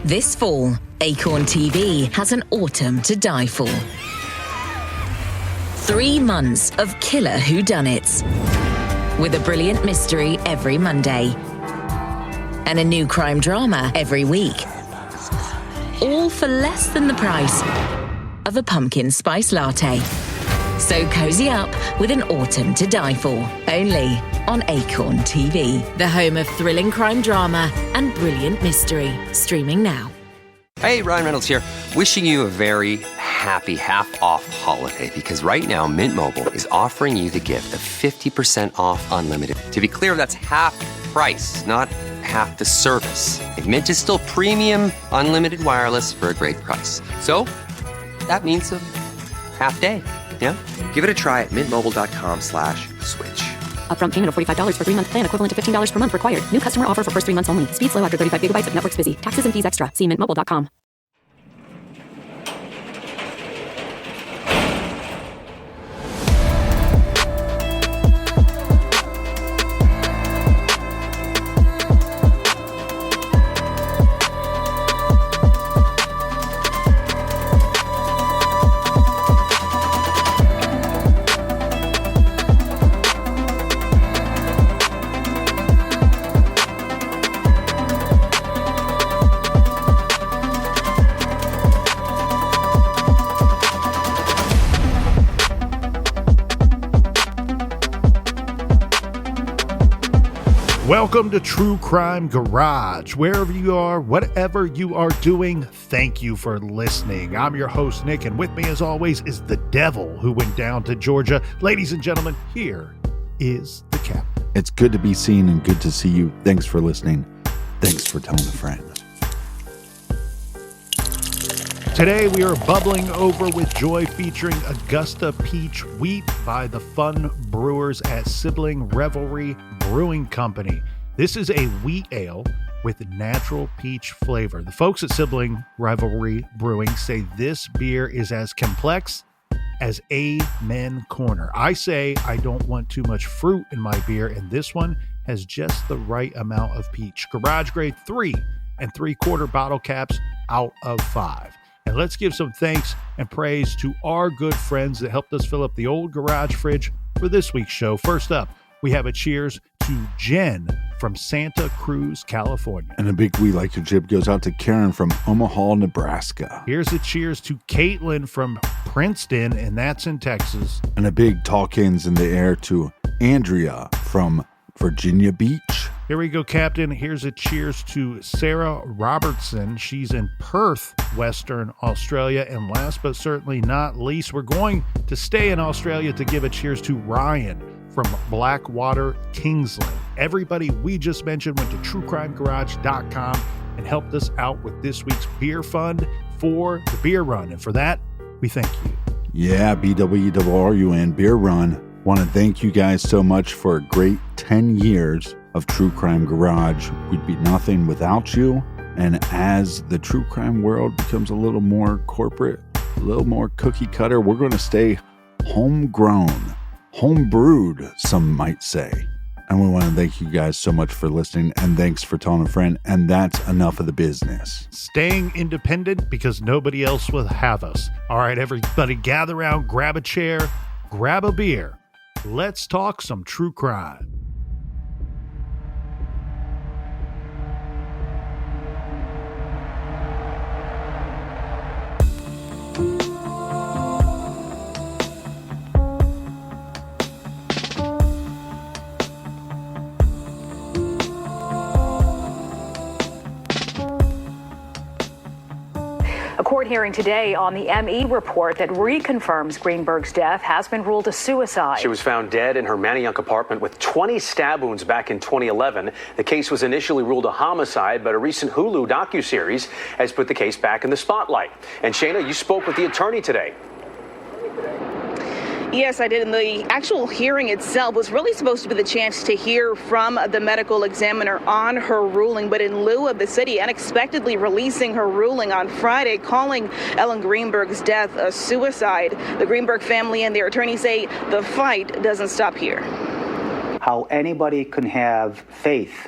This fall, Acorn TV has an autumn to die for. 3 months of killer whodunits, with a brilliant mystery every Monday, and a new crime drama every week. All for less than the price of a pumpkin spice latte. So cozy up with an autumn to die for, only on Acorn TV. The home of thrilling crime drama and brilliant mystery. Streaming now. Hey, Ryan Reynolds here. Wishing you a very happy half-off holiday, because right now Mint Mobile is offering you the gift of 50% off unlimited. To be clear, that's half price, not half the service. And Mint is still premium unlimited wireless for a great price. So that means a half day. Yeah? Give it a try at mintmobile.com/switch. Upfront payment of $45 for 3-month plan, equivalent to $15 per month required. New customer offer for first 3 months only. Speed slow after 35 gigabytes if network's busy. Taxes and fees extra. See mintmobile.com. Welcome to True Crime Garage. Wherever you are, whatever you are doing, thank you for listening. I'm your host, Nick, and with me, as always, is the devil who went down to Georgia. Ladies and gentlemen, here is the captain. It's good to be seen and good to see you. Thanks for listening. Thanks for telling a friend. Today, we are bubbling over with joy, featuring Augusta Peach Wheat by the Fun Brewers at Sibling Revelry Brewing Company. This is a wheat ale with natural peach flavor. The folks at Sibling Revelry Brewing say this beer is as complex as Amen Corner. I say I don't want too much fruit in my beer, and this one has just the right amount of peach. Garage grade 3 3/4 bottle caps out of 5. And let's give some thanks and praise to our good friends that helped us fill up the old garage fridge for this week's show. First up, we have a cheers to Jen from Santa Cruz, California. And a big we like your jib goes out to Karen from Omaha, Nebraska. Here's a cheers to Caitlin from Princeton, and that's in Texas. And a big talk-ins in the air to Andrea from Virginia Beach. Here we go, Captain. Here's a cheers to Sarah Robertson. She's in Perth, Western Australia. And last but certainly not least, we're going to stay in Australia to give a cheers to Ryan from Blackwater, Kingsland. Everybody we just mentioned went to truecrimegarage.com and helped us out with this week's beer fund for the beer run. And for that, we thank you. Yeah, BWRUN Beer Run. Want to thank you guys so much for a great 10 years of True Crime Garage. We'd be nothing without you. And as the true crime world becomes a little more corporate, a little more cookie cutter, we're going to stay homegrown, homebrewed, some might say. And we want to thank you guys so much for listening, and thanks for telling a friend. And that's enough of the business. Staying independent because nobody else will have us. All right, everybody, gather around, grab a chair, grab a beer. Let's talk some true crime. A court hearing today on the ME report that reconfirms Greenberg's death has been ruled a suicide. She was found dead in her Manayunk apartment with 20 stab wounds back in 2011. The case was initially ruled a homicide, but a recent Hulu docuseries has put the case back in the spotlight. And Shayna, you spoke with the attorney today. Yes, I did. And the actual hearing itself was really supposed to be the chance to hear from the medical examiner on her ruling. But in lieu of the city unexpectedly releasing her ruling on Friday, calling Ellen Greenberg's death a suicide, the Greenberg family and their attorney say the fight doesn't stop here. How anybody can have faith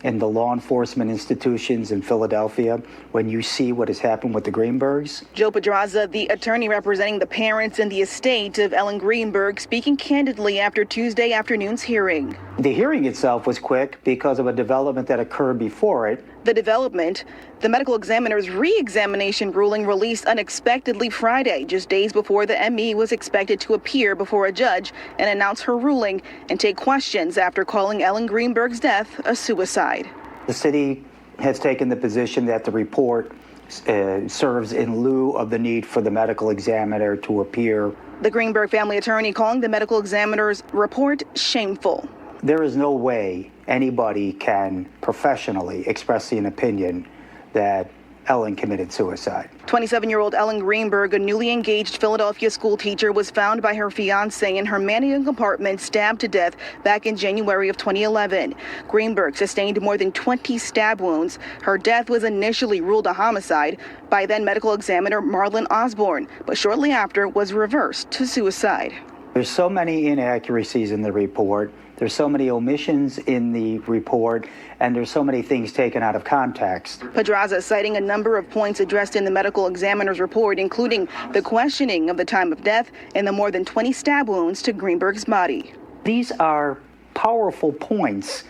in the law enforcement institutions in Philadelphia when you see what has happened with the Greenbergs? Joe Pedraza, the attorney representing the parents and the estate of Ellen Greenberg, speaking candidly after Tuesday afternoon's hearing. The hearing itself was quick because of a development that occurred before it. The development, the medical examiner's re-examination ruling released unexpectedly Friday, just days before the ME was expected to appear before a judge and announce her ruling and take questions after calling Ellen Greenberg's death a suicide. The city has taken the position that the report serves in lieu of the need for the medical examiner to appear. The Greenberg family attorney calling the medical examiner's report shameful. There is no way anybody can professionally express an opinion that Ellen committed suicide. 27-year-old Ellen Greenberg, a newly engaged Philadelphia school teacher, was found by her fiancé in her Manning compartment, stabbed to death back in January of 2011. Greenberg sustained more than 20 stab wounds. Her death was initially ruled a homicide by then medical examiner Marlon Osborne, but shortly after was reversed to suicide. There's so many inaccuracies in the report. There's so many omissions in the report, and there's so many things taken out of context. Pedraza citing a number of points addressed in the medical examiner's report, including the questioning of the time of death and the more than 20 stab wounds to Greenberg's body. These are powerful points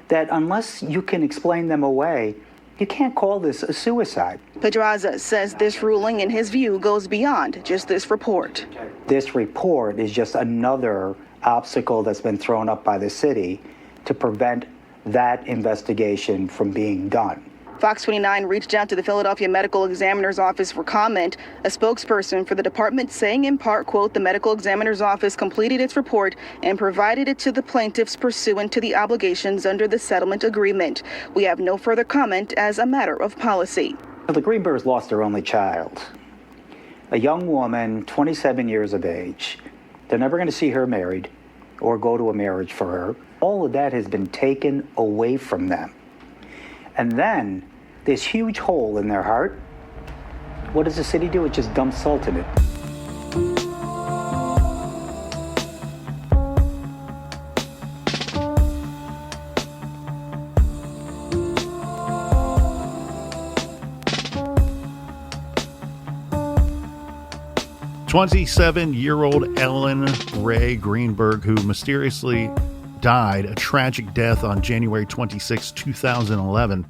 that unless you can explain them away, you can't call this a suicide. Pedraza says this ruling, in his view, goes beyond just this report. This report is just another obstacle that's been thrown up by the city to prevent that investigation from being done. Fox 29 reached out to the Philadelphia Medical Examiner's Office for comment, a spokesperson for the department saying in part, quote, the Medical Examiner's Office completed its report and provided it to the plaintiffs pursuant to the obligations under the settlement agreement. We have no further comment as a matter of policy. The Greenbergs lost their only child, a young woman, 27 years of age. They're never going to see her married or go to a marriage for her. All of that has been taken away from them. And then this huge hole in their heart, what does the city do? It just dumps salt in it. "27-year-old Ellen Ray Greenberg, who mysteriously died a tragic death on January 26, 2011.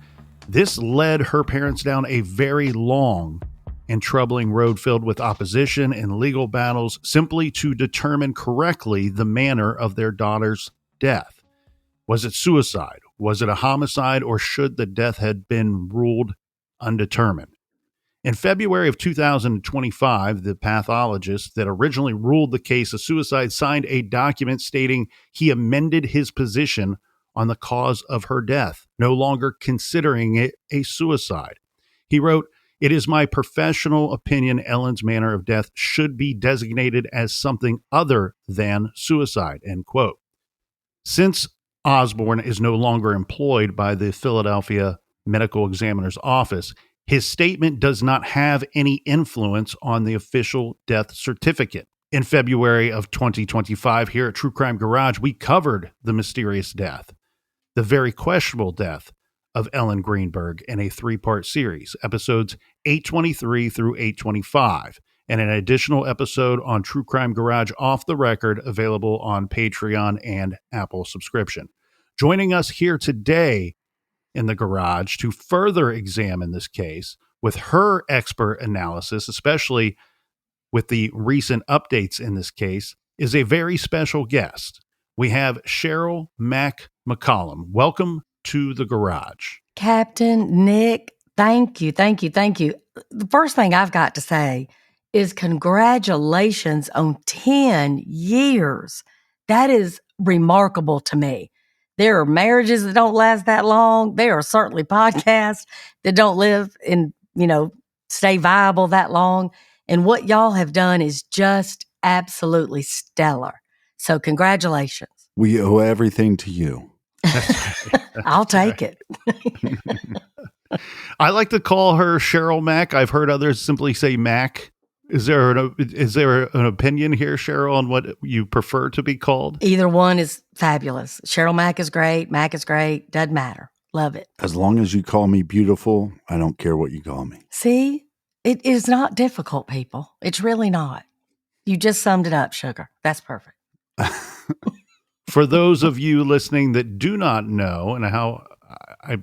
This led her parents down a very long and troubling road filled with opposition and legal battles simply to determine correctly the manner of their daughter's death. Was it suicide? Was it a homicide? Or should the death have been ruled undetermined? In February of 2025, the pathologist that originally ruled the case a suicide signed a document stating he amended his position on the cause of her death, no longer considering it a suicide. He wrote, "It is my professional opinion Ellen's manner of death should be designated as something other than suicide," end quote. Since Osborne is no longer employed by the Philadelphia Medical Examiner's Office, his statement does not have any influence on the official death certificate. In February of 2025, here at True Crime Garage, we covered the mysterious death, the very questionable death of Ellen Greenberg in a 3-part series, episodes 823 through 825, and an additional episode on True Crime Garage Off the Record, available on Patreon and Apple subscription. Joining us here today in the garage to further examine this case with her expert analysis, especially with the recent updates in this case, is a very special guest. We have Sheryl McCollum. Welcome to the garage. Captain Nick, thank you. The first thing I've got to say is congratulations on 10 years. That is remarkable to me. There are marriages that don't last that long. There are certainly podcasts that don't live and, stay viable that long. And what y'all have done is just absolutely stellar. So congratulations. We owe everything to you. I'll take it. I like to call her Sheryl Mac. I've heard others simply say Mac. Is there an opinion here, Sheryl, on what you prefer to be called? Either one is fabulous. Sheryl Mac is great. Mac is great. Doesn't matter. Love it. As long as you call me beautiful, I don't care what you call me. See, it is not difficult, people. It's really not. You just summed it up, sugar. That's perfect. For those of you listening that do not know, and how I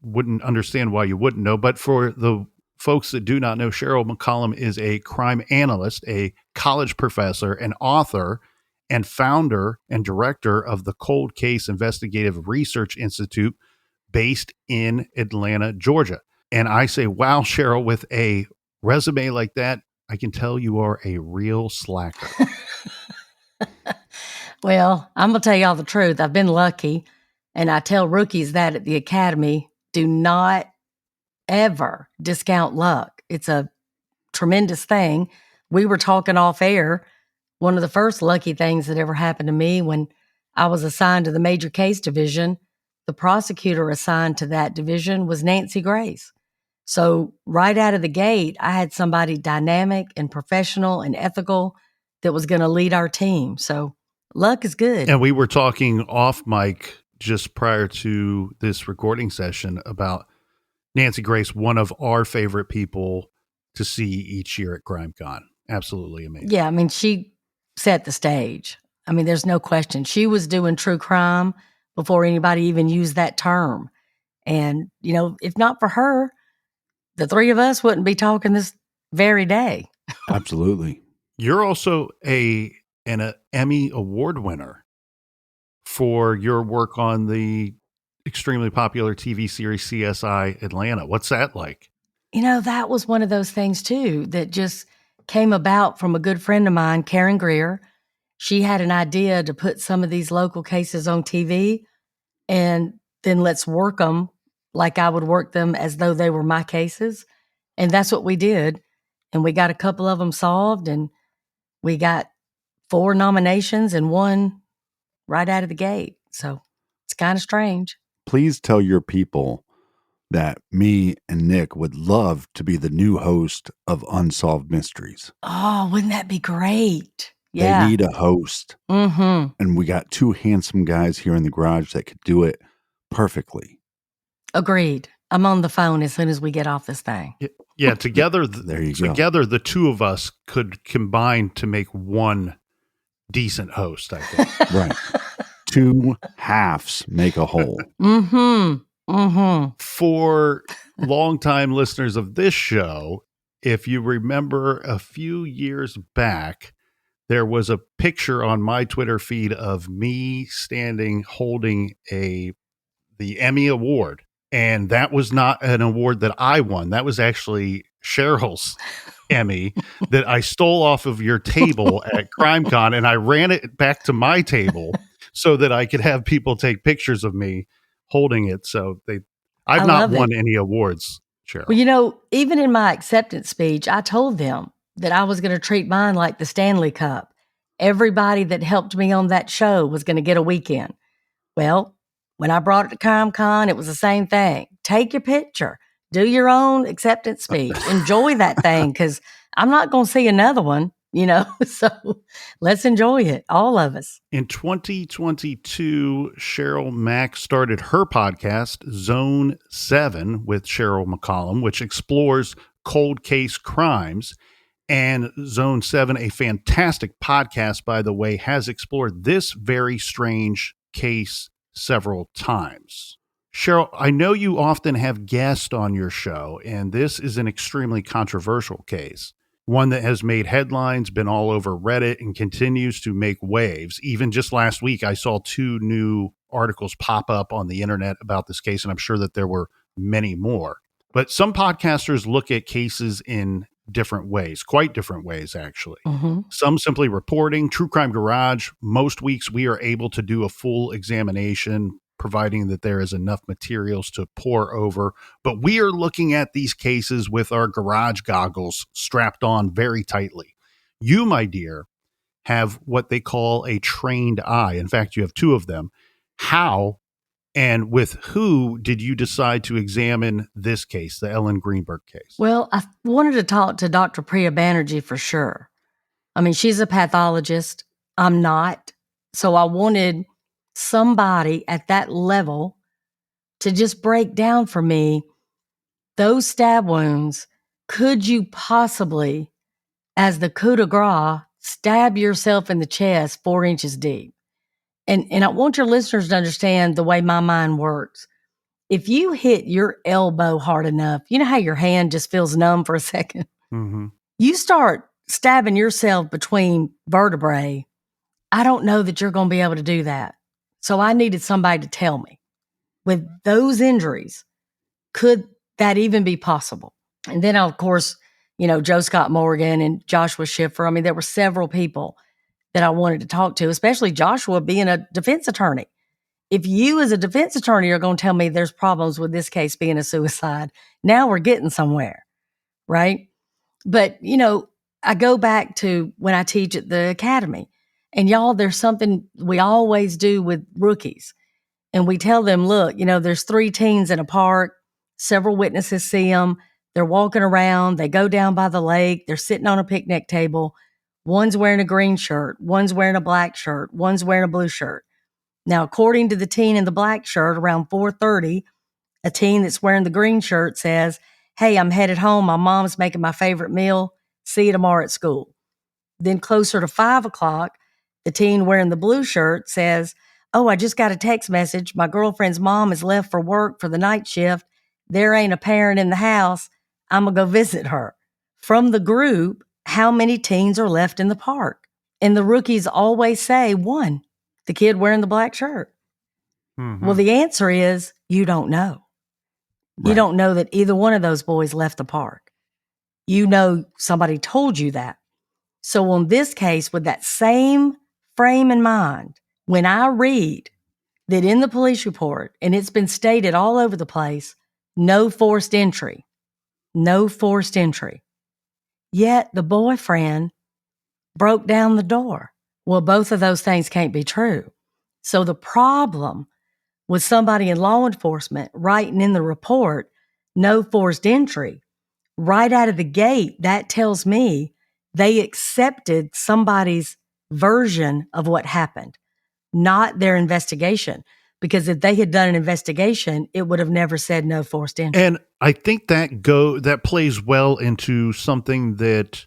wouldn't understand why you wouldn't know, but for the folks that do not know, Sheryl McCollum is a crime analyst, a college professor, an author, and founder and director of the Cold Case Investigative Research Institute based in Atlanta, Georgia. And I say, wow, Sheryl, with a resume like that, I can tell you are a real slacker. Well, I'm going to tell y'all the truth. I've been lucky, and I tell rookies that at the academy, do not ever discount luck. It's a tremendous thing. We were talking off air. One of the first lucky things that ever happened to me when I was assigned to the major case division, the prosecutor assigned to that division was Nancy Grace. So right out of the gate, I had somebody dynamic and professional and ethical that was going to lead our team. So luck is good. And we were talking off mic just prior to this recording session about Nancy Grace, one of our favorite people to see each year at CrimeCon. Absolutely amazing. Yeah, I mean, she set the stage. I mean, there's no question. She was doing true crime before anybody even used that term. And, you know, if not for her, the three of us wouldn't be talking this very day. Absolutely. You're also an Emmy Award winner for your work on the extremely popular TV series CSI Atlanta. What's that like? You know, that was one of those things, too, that just came about from a good friend of mine, Karen Greer. She had an idea to put some of these local cases on TV, and then let's work them like I would work them as though they were my cases. And that's what we did. And we got a couple of them solved, and we got 4 nominations and 1 right out of the gate. So it's kind of strange. Please tell your people that me and Nick would love to be the new host of Unsolved Mysteries. Oh, wouldn't that be great? Yeah. They need a host. Mm-hmm. And we got 2 handsome guys here in the garage that could do it perfectly. Agreed. I'm on the phone as soon as we get off this thing. Yeah, together, There you go. together, the two of us could combine to make one decent host, I think. Right. 2 halves make a whole. Mm-hmm. Mm-hmm. For longtime listeners of this show, if you remember a few years back, there was a picture on my Twitter feed of me standing holding the Emmy Award. And that was not an award that I won. That was actually Cheryl's Emmy that I stole off of your table at CrimeCon, and I ran it back to my table so that I could have people take pictures of me holding it. So I've not won any awards, Sheryl. Well, you know, even in my acceptance speech, I told them that I was going to treat mine like the Stanley Cup. Everybody that helped me on that show was going to get a weekend. Well, when I brought it to CrimeCon, it was the same thing. Take your picture. Do your own acceptance speech. Enjoy that thing, because I'm not going to see another one, you know? So let's enjoy it, all of us. In 2022, Sheryl Mack started her podcast, Zone 7, with Sheryl McCollum, which explores cold case crimes. And Zone 7, a fantastic podcast, by the way, has explored this very strange case several times. Sheryl, I know you often have guests on your show, and this is an extremely controversial case, one that has made headlines, been all over Reddit, and continues to make waves. Even just last week, I saw 2 new articles pop up on the internet about this case, and I'm sure that there were many more. But some podcasters look at cases in different ways, quite different ways, actually. Mm-hmm. Some simply reporting. True Crime Garage, most weeks we are able to do a full examination, providing that there is enough materials to pour over. But we are looking at these cases with our garage goggles strapped on very tightly. You, my dear, have what they call a trained eye. In fact, you have 2 of them. How and with who did you decide to examine this case, the Ellen Greenberg case? Well, I wanted to talk to Dr. Priya Banerjee for sure. I mean, she's a pathologist. I'm not. So I wanted somebody at that level to just break down for me those stab wounds. Could you possibly, as the coup de grace, stab yourself in the chest 4 inches deep? And I want your listeners to understand the way my mind works. If you hit your elbow hard enough, you know how your hand just feels numb for a second? Mm-hmm. You start stabbing yourself between vertebrae, I don't know that you're going to be able to do that. So I needed somebody to tell me, with those injuries, could that even be possible? And then, of course, Joe Scott Morgan and Joshua Schiffer. I mean, there were several people that I wanted to talk to, especially Joshua being a defense attorney. If you as a defense attorney are going to tell me there's problems with this case being a suicide, now we're getting somewhere, right? But, I go back to when I teach at the academy, and y'all, there's something we always do with rookies. And we tell them, look, there's 3 teens in a park, several witnesses see them, they're walking around, they go down by the lake, they're sitting on a picnic table. One's wearing a green shirt, one's wearing a black shirt, one's wearing a blue shirt. Now, according to the teen in the black shirt, around 4:30, a teen that's wearing the green shirt says, hey, I'm headed home. My mom's making my favorite meal. See you tomorrow at school. Then closer to 5 o'clock, the teen wearing the blue shirt says, oh, I just got a text message. My girlfriend's mom has left for work for the night shift. There ain't a parent in the house. I'm going to go visit her. From the group, how many teens are left in the park? And the rookies always say 1, the kid wearing the black shirt. Mm-hmm. Well, the answer is you don't know. Right. You don't know that either one of those boys left the park. Somebody told you that. So on this case, with that same frame in mind, when I read that in the police report, and it's been stated all over the place, no forced entry, yet the boyfriend broke down the door. Well, both of those things can't be true. So the problem with somebody in law enforcement writing in the report, no forced entry, right out of the gate, that tells me they accepted somebody's version of what happened, not their investigation. Because if they had done an investigation, it would have never said no forced entry. And I think that plays well into something that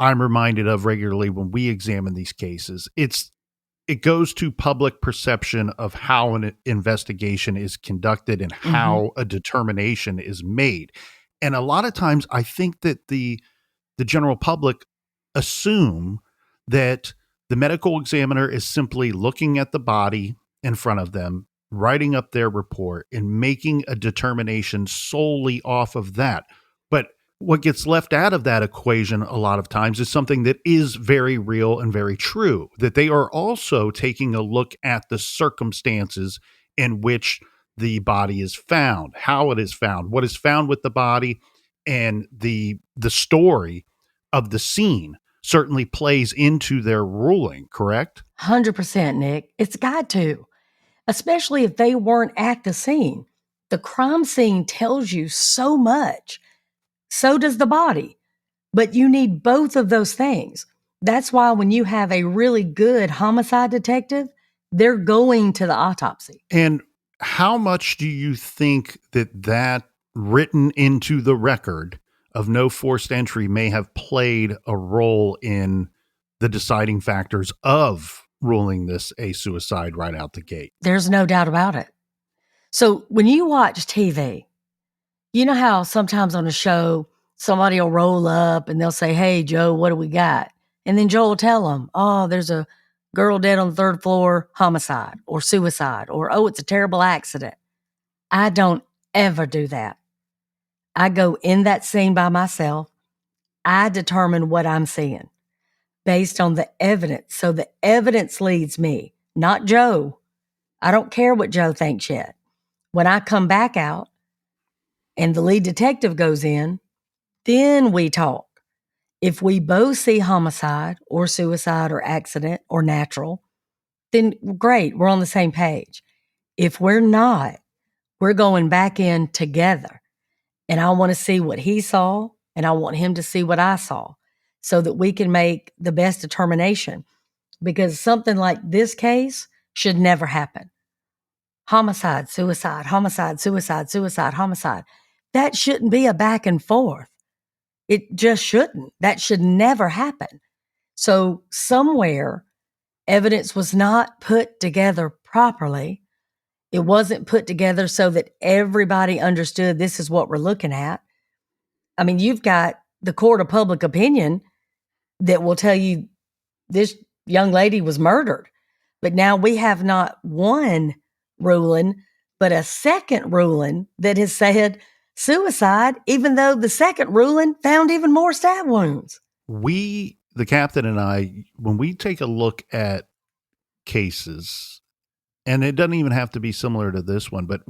I'm reminded of regularly when we examine these cases. It goes to public perception of how an investigation is conducted and how a determination is made. And a lot of times I think that the general public assume that the medical examiner is simply looking at the body in front of them, writing up their report, and making a determination solely off of that. But what gets left out of that equation a lot of times is something that is very real and very true, that they are also taking a look at the circumstances in which the body is found, how it is found, what is found with the body, and the story of the scene certainly plays into their ruling, correct? 100%, Nick. It's got to, especially if they weren't at the scene. The crime scene tells you so much. So does the body. But you need both of those things. That's why when you have a really good homicide detective, they're going to the autopsy. And how much do you think that written into the record of no forced entry may have played a role in the deciding factors of ruling this a suicide right out the gate? There's no doubt about it. So when you watch TV, you know how sometimes on a show, somebody will roll up and they'll say, hey, Joe, what do we got? And then Joe will tell them, oh, there's a girl dead on the 3rd floor, homicide or suicide, or, oh, it's a terrible accident. I don't ever do that. I go in that scene by myself. I determine what I'm seeing based on the evidence. So the evidence leads me, not Joe. I don't care what Joe thinks yet. When I come back out and the lead detective goes in, then we talk. If we both see homicide or suicide or accident or natural, then great, we're on the same page. If we're not, we're going back in together. And I want to see what he saw, and I want him to see what I saw so that we can make the best determination. Because something like this case should never happen. homicide, suicide, homicide, suicide, suicide, homicide. That shouldn't be a back and forth. It just shouldn't. That should never happen. So somewhere, evidence was not put together properly. It wasn't put together so that everybody understood this is what we're looking at. I mean, you've got the court of public opinion that will tell you this young lady was murdered. But now we have not one ruling, but a second ruling that has said suicide, even though the second ruling found even more stab wounds. We, the captain and I, when we take a look at cases, and it doesn't even have to be similar to this one, but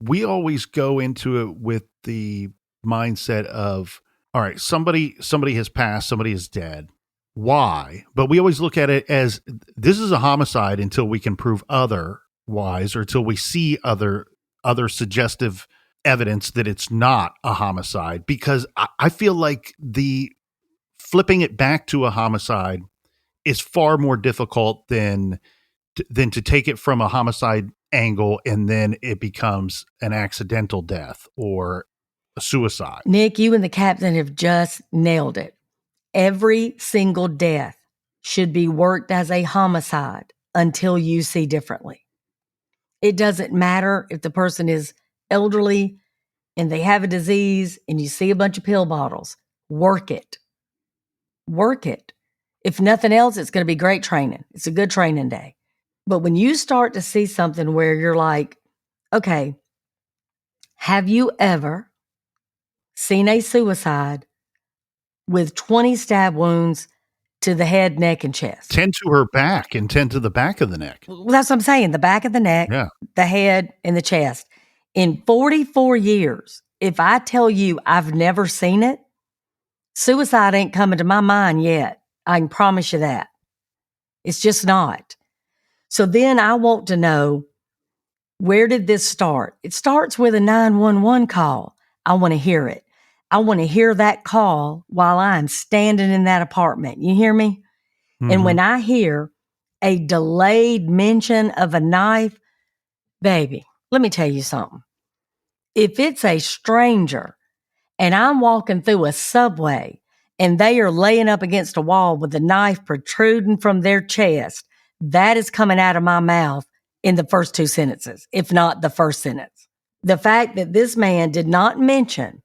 we always go into it with the mindset of, all right, somebody has passed, somebody is dead. Why? But we always look at it as this is a homicide until we can prove otherwise, or until we see other suggestive evidence that it's not a homicide. Because I feel like the flipping it back to a homicide is far more difficult than to take it from a homicide angle and then it becomes an accidental death or a suicide. Nick, you and the captain have just nailed it. Every single death should be worked as a homicide until you see differently. It doesn't matter if the person is elderly and they have a disease and you see a bunch of pill bottles. Work it. Work it. If nothing else, it's going to be great training. It's a good training day. But when you start to see something where you're like, okay, have you ever seen a suicide with 20 stab wounds to the head, neck, and chest? 10 to her back and 10 to the back of the neck. Well, that's what I'm saying. The back of the neck, the head, and the chest. In 44 years, if I tell you I've never seen it, suicide ain't coming to my mind yet. I can promise you that. It's just not. So then I want to know, where did this start? It starts with a 911 call. I want to hear it. I want to hear that call while I'm standing in that apartment. You hear me? Mm-hmm. And when I hear a delayed mention of a knife, baby, let me tell you something. If it's a stranger and I'm walking through a subway and they are laying up against a wall with a knife protruding from their chest, that is coming out of my mouth in the first two sentences, if not the first sentence. The fact that this man did not mention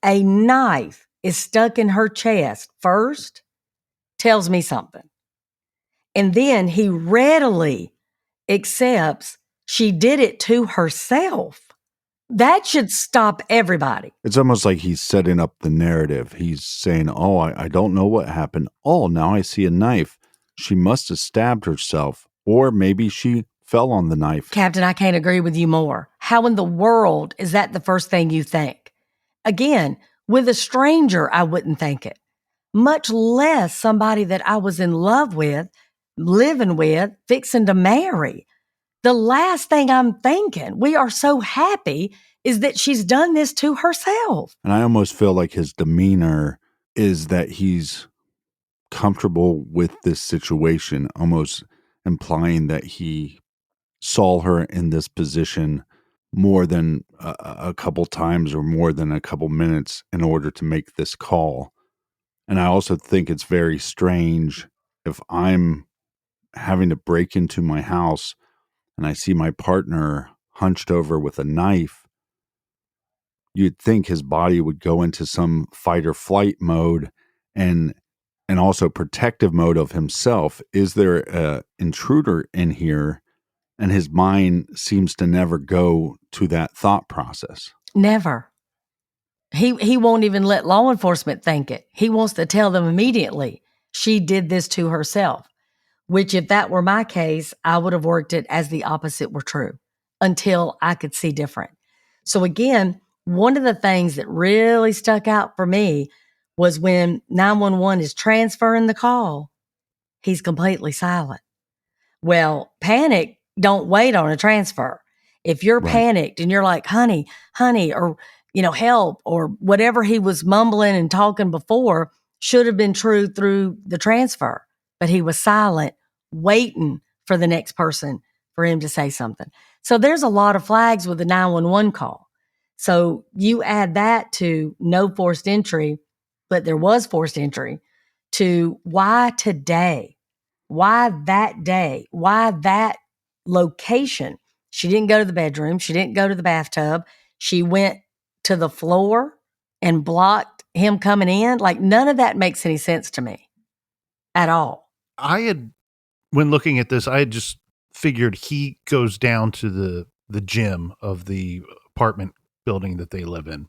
a knife is stuck in her chest first tells me something. And then he readily accepts she did it to herself. That should stop everybody. It's almost like he's setting up the narrative. He's saying, oh, I don't know what happened. Oh, now I see a knife. She must have stabbed herself. Or maybe she fell on the knife. Captain, I can't agree with you more. How in the world is that the first thing you think? Again, with a stranger, I wouldn't think it. Much less somebody that I was in love with, living with, fixing to marry. The last thing I'm thinking, we are so happy, is that she's done this to herself. And I almost feel like his demeanor is that he's comfortable with this situation, almost implying that he saw her in this position more than a couple times or more than a couple minutes in order to make this call. And I also think it's very strange if I'm having to break into my house and I see my partner hunched over with a knife. You'd think his body would go into some fight or flight mode and also protective mode of himself. Is there an intruder in here? And his mind seems to never go to that thought process. Never. He won't even let law enforcement think it. He wants to tell them immediately she did this to herself, which if that were my case, I would have worked it as the opposite were true until I could see different. So again, one of the things that really stuck out for me was when 911 is transferring the call, he's completely silent. Well, panic, don't wait on a transfer. If you're panicked and you're like, honey, or, help, or whatever he was mumbling and talking before should have been true through the transfer. But he was silent, waiting for the next person for him to say something. So there's a lot of flags with the 911 call. So you add that to no forced entry, but there was forced entry, to why today? Why that day? Why that location? She didn't go to the bedroom. She didn't go to the bathtub. She went to the floor and blocked him coming in. Like, none of that makes any sense to me at all. When looking at this, I had just figured he goes down to the gym of the apartment building that they live in.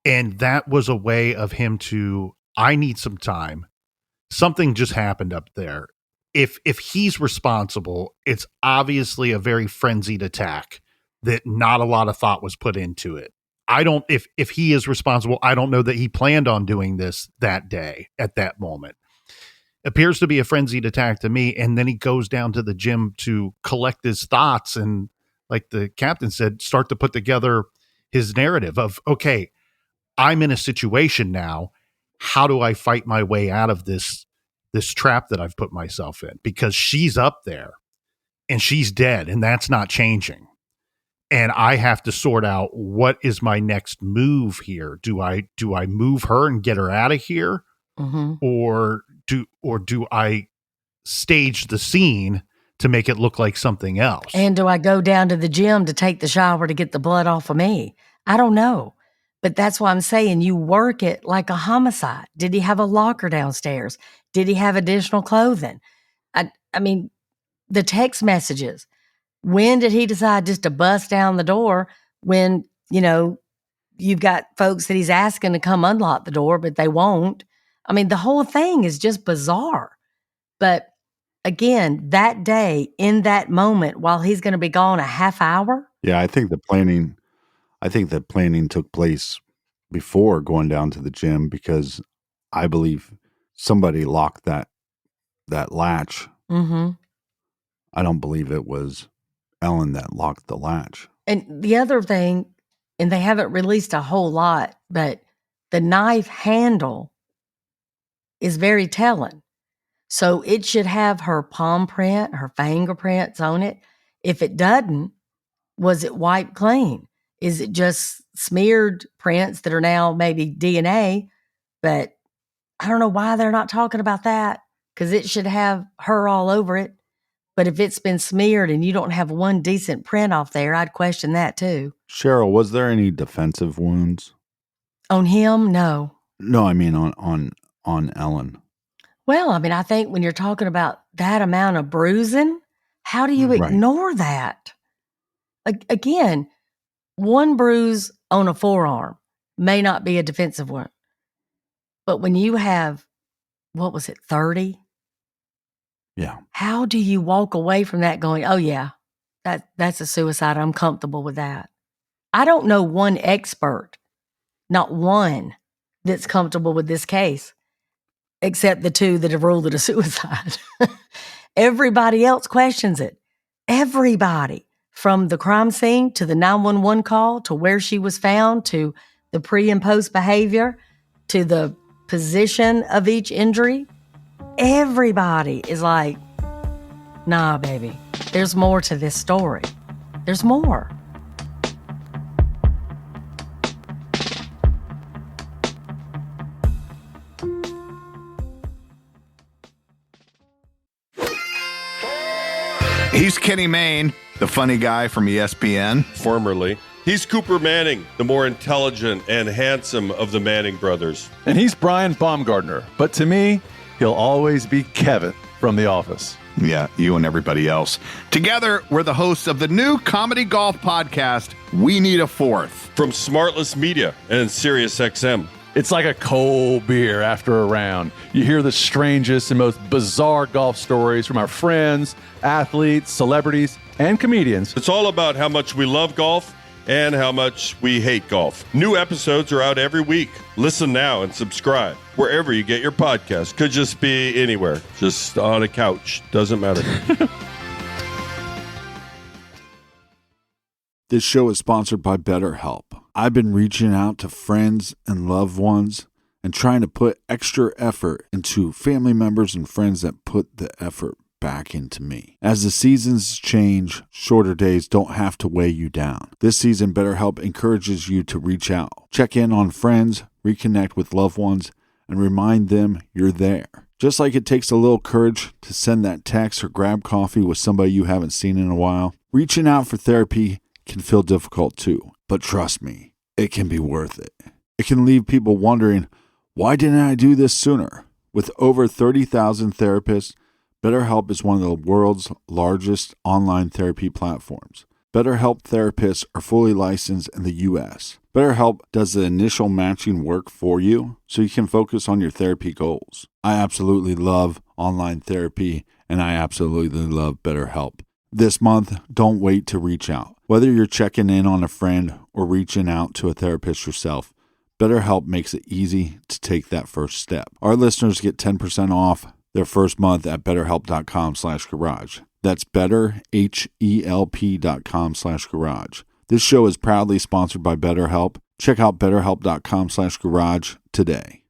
And that was a way of him to, I need some time. Something just happened up there. If he's responsible, it's obviously a very frenzied attack that not a lot of thought was put into it. If he is responsible, I don't know that he planned on doing this that day at that moment. Appears to be a frenzied attack to me. And then he goes down to the gym to collect his thoughts and, like the captain said, start to put together his narrative of, okay, I'm in a situation now. How do I fight my way out of this trap that I've put myself in? Because she's up there and she's dead, and that's not changing. And I have to sort out, what is my next move here? Do I move her and get her out of here? Mm-hmm. Or do I stage the scene to make it look like something else? And do I go down to the gym to take the shower to get the blood off of me? I don't know. But that's why I'm saying you work it like a homicide. Did he have a locker downstairs? Did he have additional clothing? I mean, the text messages. When did he decide just to bust down the door when, you've got folks that he's asking to come unlock the door, but they won't? I mean, the whole thing is just bizarre. But again, that day, in that moment, while he's going to be gone a half hour. Yeah, I think the planning took place before going down to the gym, because I believe somebody locked that latch. Mm-hmm. I don't believe it was Ellen that locked the latch. And the other thing, and they haven't released a whole lot, but the knife handle is very telling. So it should have her palm print, her fingerprints on it. If it doesn't, was it wiped clean? Is it just smeared prints that are now maybe DNA? But I don't know why they're not talking about that, because it should have her all over it. But if it's been smeared and you don't have one decent print off there, I'd question that too. Cheryl, was there any defensive wounds? On him? No. No, I mean on Ellen. Well, I mean, I think when you're talking about that amount of bruising, how do you ignore that? Again, one bruise on a forearm may not be a defensive one. But when you have, 30? Yeah. How do you walk away from that going, oh yeah, that's a suicide. I'm comfortable with that. I don't know one expert, not one, that's comfortable with this case, except the two that have ruled it a suicide. Everybody else questions it. Everybody, from the crime scene to the 911 call to where she was found to the pre and post behavior to the position of each injury. Everybody is like, nah, baby, there's more to this story. There's more. He's Kenny Mayne, the funny guy from ESPN. Formerly. He's Cooper Manning, the more intelligent and handsome of the Manning brothers. And he's Brian Baumgartner. But to me, he'll always be Kevin from The Office. Yeah, you and everybody else. Together, we're the hosts of the new comedy golf podcast, We Need a Fourth. From Smartless Media and SiriusXM. It's like a cold beer after a round. You hear the strangest and most bizarre golf stories from our friends, athletes, celebrities, and comedians. It's all about how much we love golf and how much we hate golf. New episodes are out every week. Listen now and subscribe wherever you get your podcast. Could just be anywhere, just on a couch. Doesn't matter. This show is sponsored by BetterHelp. I've been reaching out to friends and loved ones and trying to put extra effort into family members and friends that put the effort back into me. As the seasons change, shorter days don't have to weigh you down. This season, BetterHelp encourages you to reach out, check in on friends, reconnect with loved ones, and remind them you're there. Just like it takes a little courage to send that text or grab coffee with somebody you haven't seen in a while, reaching out for therapy can feel difficult too. But trust me, it can be worth it. It can leave people wondering, why didn't I do this sooner? With over 30,000 therapists, BetterHelp is one of the world's largest online therapy platforms. BetterHelp therapists are fully licensed in the U.S. BetterHelp does the initial matching work for you so you can focus on your therapy goals. I absolutely love online therapy, and I absolutely love BetterHelp. This month, don't wait to reach out. Whether you're checking in on a friend or reaching out to a therapist yourself, BetterHelp makes it easy to take that first step. Our listeners get 10% off their first month at betterhelp.com/garage. That's betterhelp.com/garage. This show is proudly sponsored by BetterHelp. Check out betterhelp.com/garage today.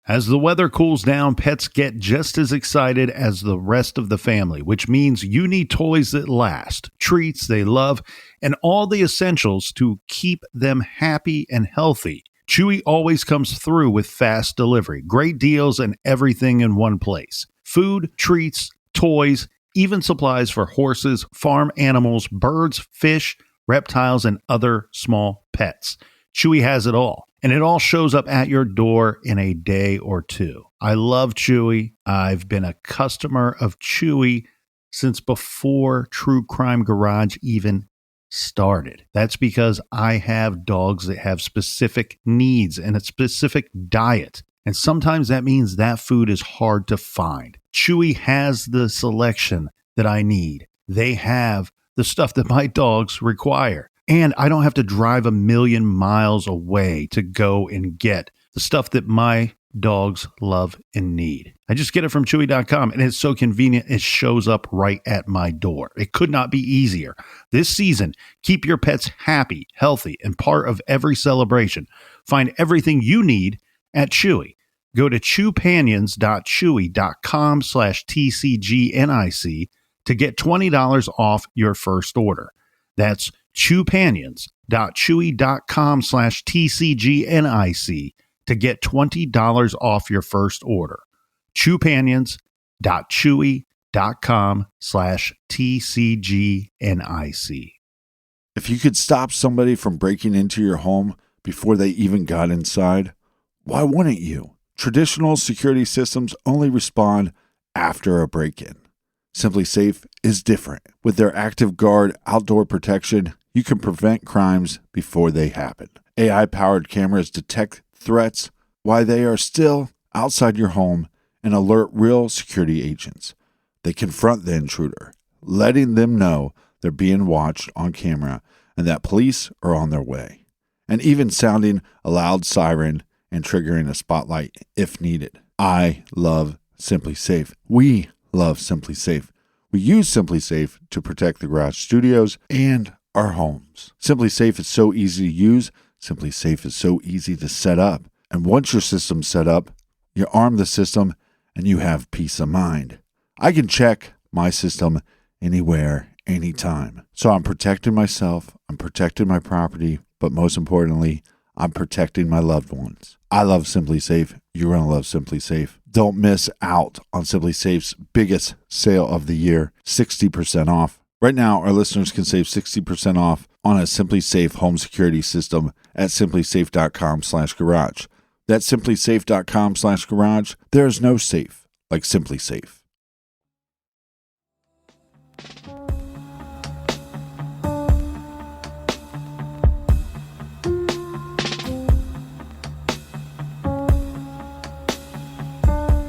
As the weather cools down, pets get just as excited as the rest of the family, which means you need toys that last, treats they love, and all the essentials to keep them happy and healthy. Chewy always comes through with fast delivery, great deals, and everything in one place. Food, treats, toys, even supplies for horses, farm animals, birds, fish, reptiles, and other small pets. Chewy has it all, and it all shows up at your door in a day or two. I love Chewy. I've been a customer of Chewy since before True Crime Garage even started. That's because I have dogs that have specific needs and a specific diet. And sometimes that means that food is hard to find. Chewy has the selection that I need. They have the stuff that my dogs require. And I don't have to drive 1,000,000 miles away to go and get the stuff that my dogs love and need. I just get it from Chewy.com, and it's so convenient, it shows up right at my door. It could not be easier. This season, keep your pets happy, healthy, and part of every celebration. Find everything you need at Chewy. Go to chewpanions.chewy.com/TCGNIC to get $20 off your first order. That's chewpanions.chewy.com/TCGNIC to get $20 off your first order. chewpanions.chewy.com/TCGNIC. If you could stop somebody from breaking into your home before they even got inside, why wouldn't you? Traditional security systems only respond after a break-in. Simply Safe is different. With their Active Guard outdoor protection, you can prevent crimes before they happen. AI-powered cameras detect threats while they are still outside your home and alert real security agents. They confront the intruder, letting them know they're being watched on camera and that police are on their way, and even sounding a loud siren and triggering a spotlight if needed. I love Simply Safe. We love Simply Safe. We use Simply Safe to protect the garage studios and our homes. Simply Safe is so easy to use. Simply Safe is so easy to set up. And once your system's set up, you arm the system and you have peace of mind. I can check my system anywhere, anytime. So I'm protecting myself, I'm protecting my property, but most importantly, I'm protecting my loved ones. I love Simply Safe. You're going to love Simply Safe. Don't miss out on Simply Safe's biggest sale of the year, 60% off. Right now, our listeners can save 60% off on a Simply Safe home security system at simplysafe.com/garage. That's simplysafe.com/garage. There is no safe like Simply Safe.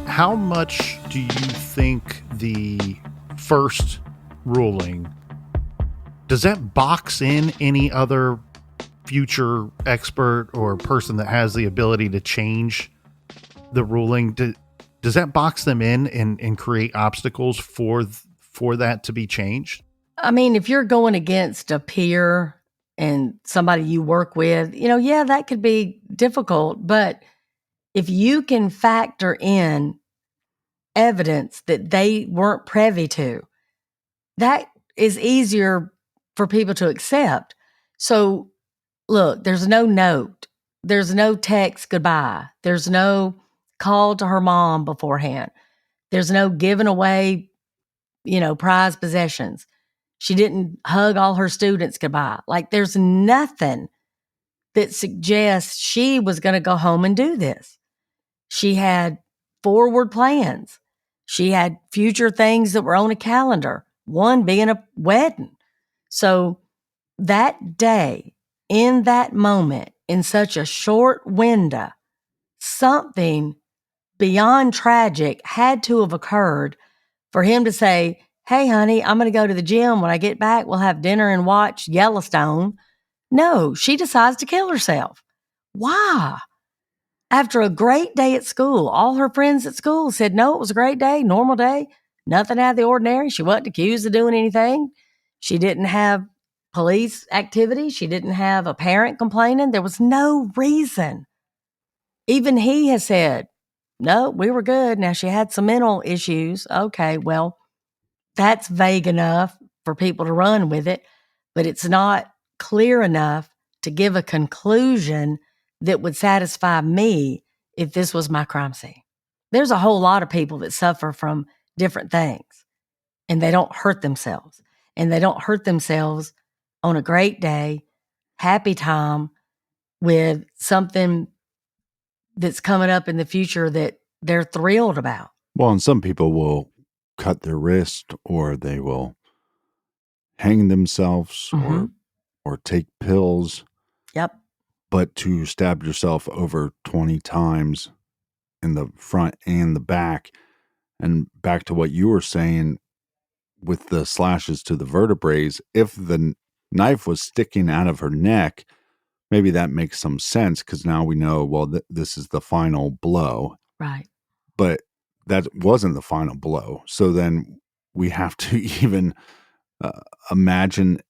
How much do you think the first ruling, does that box in any other future expert or person that has the ability to change the ruling? Does that box them in and create obstacles for that to be changed? I mean, if you're going against a peer and somebody you work with, yeah, that could be difficult. But if you can factor in evidence that they weren't privy to. That is easier for people to accept. So, look, there's no note. There's no text goodbye. There's no call to her mom beforehand. There's no giving away, prized possessions. She didn't hug all her students goodbye. Like, there's nothing that suggests she was going to go home and do this. She had forward plans. She had future things that were on a calendar, one being a wedding. So that day, in that moment, in such a short window, something beyond tragic had to have occurred for him to say, hey, honey, I'm going to go to the gym. When I get back, we'll have dinner and watch Yellowstone. No, she decides to kill herself. Why? After a great day at school, all her friends at school said, no, it was a great day, normal day, nothing out of the ordinary. She wasn't accused of doing anything. She didn't have police activity. She didn't have a parent complaining. There was no reason. Even he has said, no, we were good. Now, she had some mental issues. Okay, well, that's vague enough for people to run with it, but it's not clear enough to give a conclusion that would satisfy me if this was my crime scene. There's a whole lot of people that suffer from different things, and they don't hurt themselves. And they don't hurt themselves on a great day, happy time, with something that's coming up in the future that they're thrilled about. Well, and some people will cut their wrist, or they will hang themselves, or take pills. Yep. But to stab yourself over 20 times in the front and the back, and back to what you were saying with the slashes to the vertebrae, if the knife was sticking out of her neck, maybe that makes some sense, because now we know, well, this is the final blow. Right. But that wasn't the final blow. So then we have to even imagine,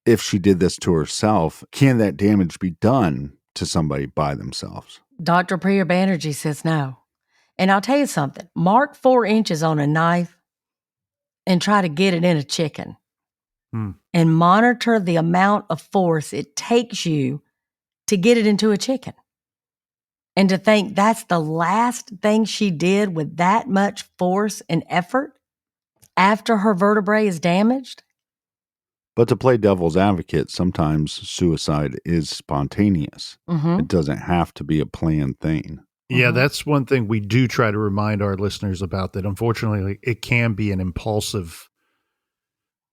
if she did this to herself, can that damage be done to somebody by themselves? Dr. Priya Banerjee says no. And I'll tell you something. Mark 4 inches on a knife and try to get it in a chicken. And monitor the amount of force it takes you to get it into a chicken. And to think that's the last thing she did with that much force and effort after her vertebrae is damaged. But to play devil's advocate, sometimes suicide is spontaneous. It doesn't have to be a planned thing. Yeah, that's one thing we do try to remind our listeners about, that unfortunately it can be an impulsive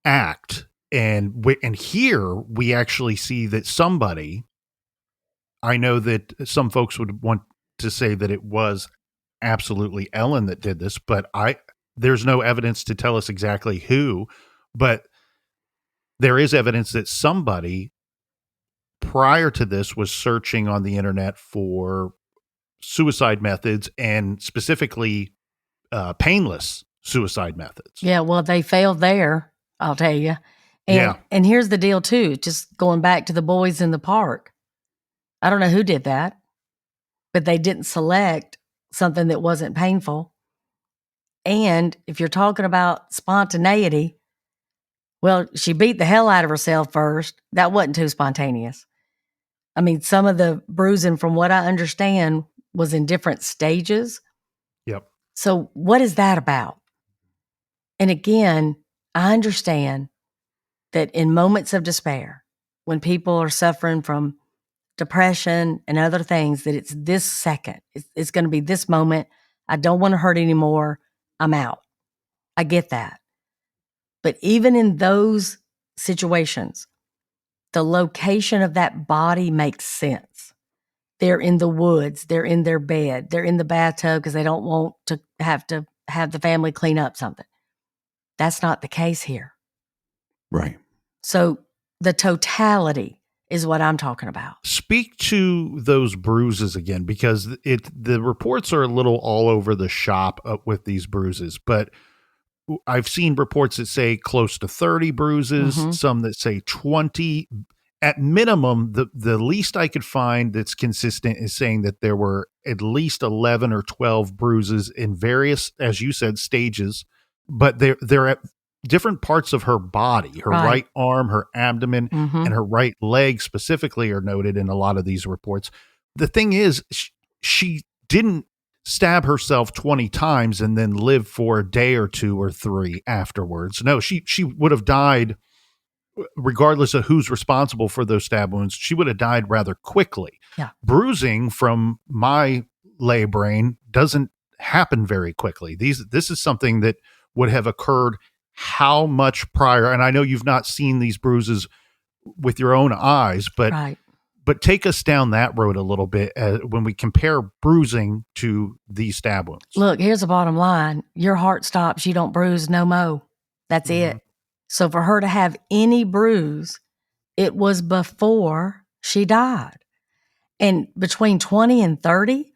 act. And here we actually see that somebody, I know that some folks would want to say that it was absolutely Ellen that did this, but there's no evidence to tell us exactly who, but there is evidence that somebody prior to this was searching on the internet for suicide methods, and specifically painless suicide methods. Yeah, well, they failed there, I'll tell you. And here's the deal too, just going back to the boys in the park. I don't know who did that, but they didn't select something that wasn't painful. And if you're talking about spontaneity, well, she beat the hell out of herself first. That wasn't too spontaneous. I mean, some of the bruising, from what I understand, was in different stages. Yep. So what is that about? And again, I understand that in moments of despair, when people are suffering from depression and other things, that it's this second. It's going to be this moment. I don't want to hurt anymore. I'm out. I get that. But even in those situations, the location of that body makes sense. They're in the woods. They're in their bed. They're in the bathtub because they don't want to have the family clean up something. That's not the case here. Right. So the totality is what I'm talking about. Speak to those bruises again, because the reports are a little all over the shop with these bruises, but I've seen reports that say close to 30 bruises, some that say 20. at minimum, the least I could find that's consistent is saying that there were at least 11 or 12 bruises in various, as you said, stages, but they're at different parts of her body. Her right arm, her abdomen, and her right leg specifically are noted in a lot of these reports. The thing is, she didn't stab herself 20 times and then live for a day or two or three afterwards. No, she would have died regardless of who's responsible for those stab wounds. She would have died rather quickly. Yeah. Bruising, from my lay brain, doesn't happen very quickly. This is something that would have occurred how much prior, and I know you've not seen these bruises with your own eyes, but but take us down that road a little bit when we compare bruising to these stab wounds. Look, here's the bottom line. Your heart stops, you don't bruise no mo. That's it. So for her to have any bruise, it was before she died. And between 20 and 30,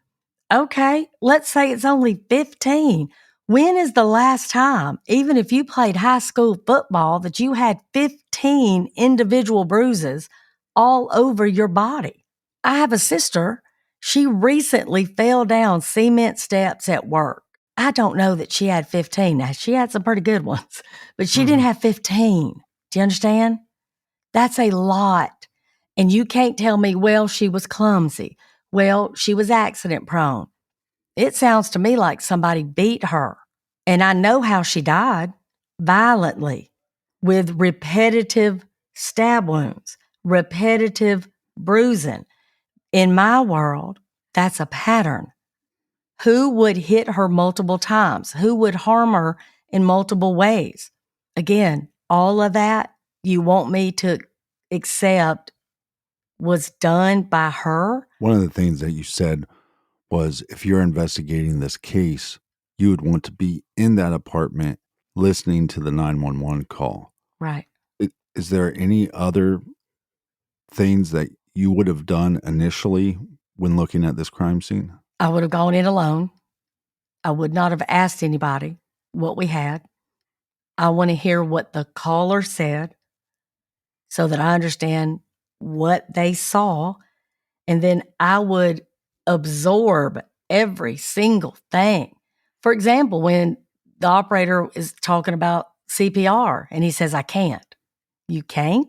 okay, let's say it's only 15. When is the last time, even if you played high school football, that you had 15 individual bruises all over your body? I have a sister. She recently fell down cement steps at work. I don't know that she had 15. Now, she had some pretty good ones, but she didn't have 15. Do you understand? That's a lot. And you can't tell me, well, she was clumsy. Well, she was accident prone. It sounds to me like somebody beat her. And I know how she died, violently, with repetitive stab wounds, repetitive bruising. In my world, that's a pattern. Who would hit her multiple times? Who would harm her in multiple ways? Again, all of that you want me to accept was done by her? One of the things that you said was, if you're investigating this case, you would want to be in that apartment listening to the 911 call. Right. Is there any other things that you would have done initially when looking at this crime scene? I would have gone in alone. I would not have asked anybody what we had. I want to hear what the caller said so that I understand what they saw. And then I would absorb every single thing. For example, when the operator is talking about CPR and he says, I can't. You can't?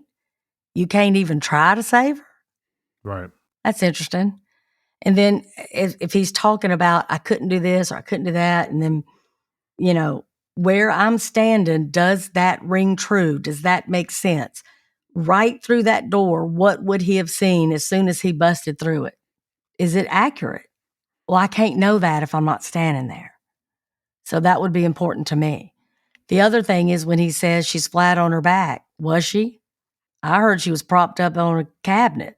You can't even try to save her? Right. That's interesting. And then if he's talking about, I couldn't do this or I couldn't do that, and then, you know, where I'm standing, does that ring true? Does that make sense? Right through that door, what would he have seen as soon as he busted through it? Is it accurate? Well, I can't know that if I'm not standing there. So that would be important to me. The other thing is when he says she's flat on her back. Was she? I heard she was propped up on a cabinet.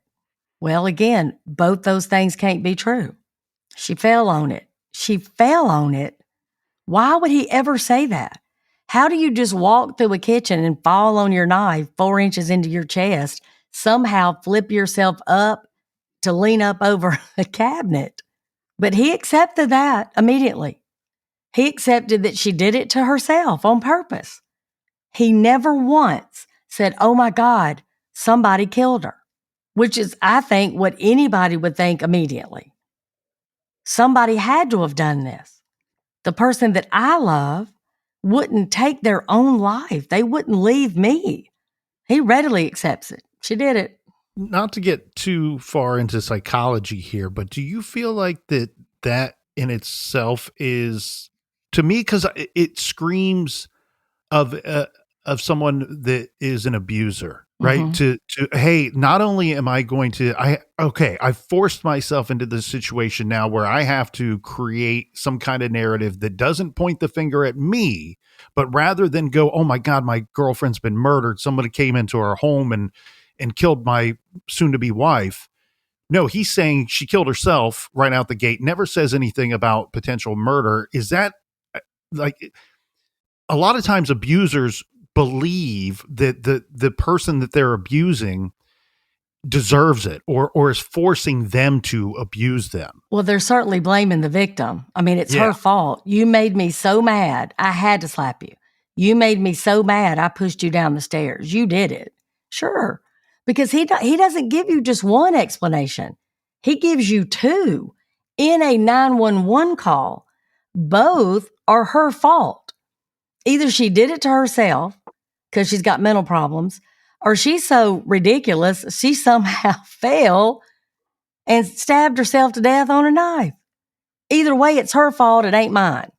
Well, again, both those things can't be true. She fell on it. She fell on it. Why would he ever say that? How do you just walk through a kitchen and fall on your knife 4 inches into your chest, somehow flip yourself up to lean up over a cabinet? But he accepted that immediately. He accepted that she did it to herself on purpose. He never once said, oh my God, somebody killed her, which is, I think, what anybody would think immediately. Somebody had to have done this. The person that I love wouldn't take their own life. They wouldn't leave me. He readily accepts it. She did it. Not to get too far into psychology here, but do you feel like that in itself is, to me, because it screams of someone that is an abuser, right? Mhm. To hey, not only am I going to, I forced myself into this situation now where I have to create some kind of narrative that doesn't point the finger at me, but rather than go, oh my God, my girlfriend's been murdered. Somebody came into our home and killed my soon-to-be wife. No, he's saying she killed herself right out the gate. Never says anything about potential murder. Is that like, a lot of times abusers believe that the person that they're abusing deserves it or is forcing them to abuse them. Well, they're certainly blaming the victim. I mean, it's her fault. You made me so mad, I had to slap you. You made me so mad, I pushed you down the stairs. You did it. Sure. because he doesn't give you just one explanation. He gives you two in a 911 call. Both are her fault. Either she did it to herself because she's got mental problems, or she's so ridiculous she somehow fell and stabbed herself to death on a knife. Either way, it's her fault. It ain't mine.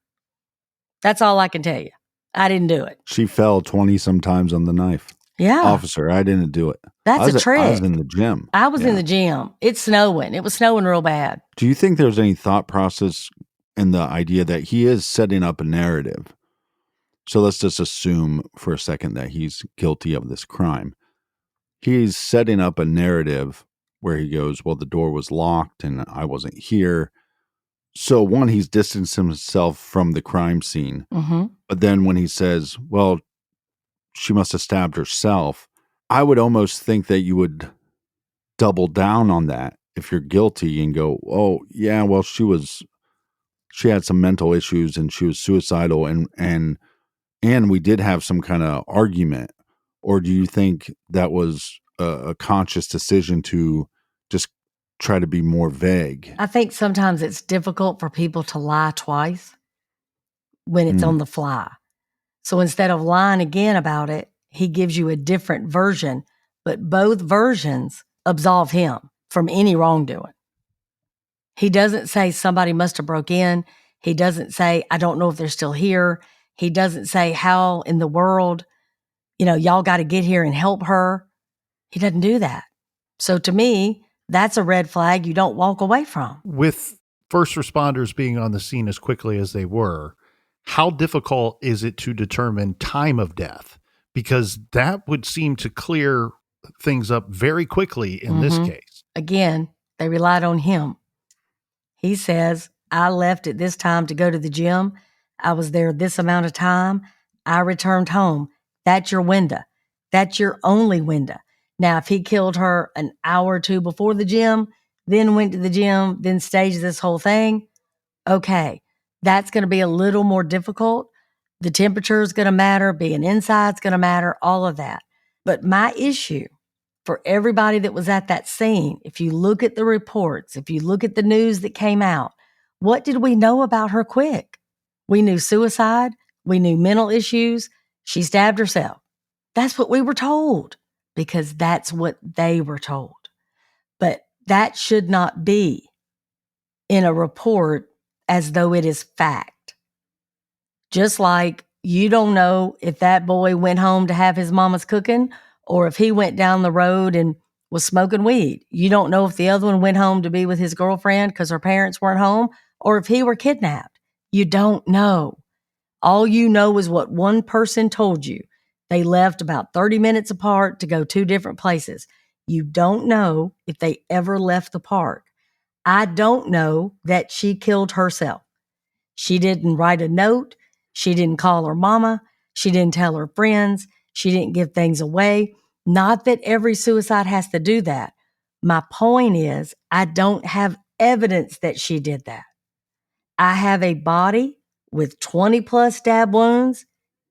That's all I can tell you. I didn't do it. She fell 20 some times on the knife. Yeah. Officer, I didn't do it. That's a trick. I was in the gym. I was in the gym. It's snowing. It was snowing real bad. Do you think there's any thought process in the idea that he is setting up a narrative? So let's just assume for a second that he's guilty of this crime. He's setting up a narrative where he goes, well, the door was locked and I wasn't here. So one, he's distanced himself from the crime scene. Mm-hmm. But then when he says, well, she must have stabbed herself, I would almost think that you would double down on that if you're guilty and go, oh, yeah, well, she had some mental issues and she was suicidal and we did have some kind of argument. Or do you think that was a conscious decision to just try to be more vague? I think sometimes it's difficult for people to lie twice when it's on the fly. So instead of lying again about it, he gives you a different version, but both versions absolve him from any wrongdoing. He doesn't say somebody must have broke in. He doesn't say, I don't know if they're still here. He doesn't say how in the world, y'all got to get here and help her. He doesn't do that. So to me, that's a red flag you don't walk away from. With first responders being on the scene as quickly as they were, how difficult is it to determine time of death? Because that would seem to clear things up very quickly in this case. Again, they relied on him. He says, I left at this time to go to the gym. I was there this amount of time. I returned home. That's your window. That's your only window. Now, if he killed her an hour or two before the gym, then went to the gym, then staged this whole thing, okay, that's going to be a little more difficult. The temperature is going to matter. Being inside is going to matter, all of that. But my issue for everybody that was at that scene, if you look at the reports, if you look at the news that came out, what did we know about her quick? We knew suicide. We knew mental issues. She stabbed herself. That's what we were told because that's what they were told. But that should not be in a report as though it is fact. Just like you don't know if that boy went home to have his mama's cooking or if he went down the road and was smoking weed. You don't know if the other one went home to be with his girlfriend because her parents weren't home or if he were kidnapped. You don't know. All you know is what one person told you. They left about 30 minutes apart to go two different places. You don't know if they ever left the park. I don't know that she killed herself. She didn't write a note. She didn't call her mama. She didn't tell her friends. She didn't give things away. Not that every suicide has to do that. My point is, I don't have evidence that she did that. I have a body with 20 plus stab wounds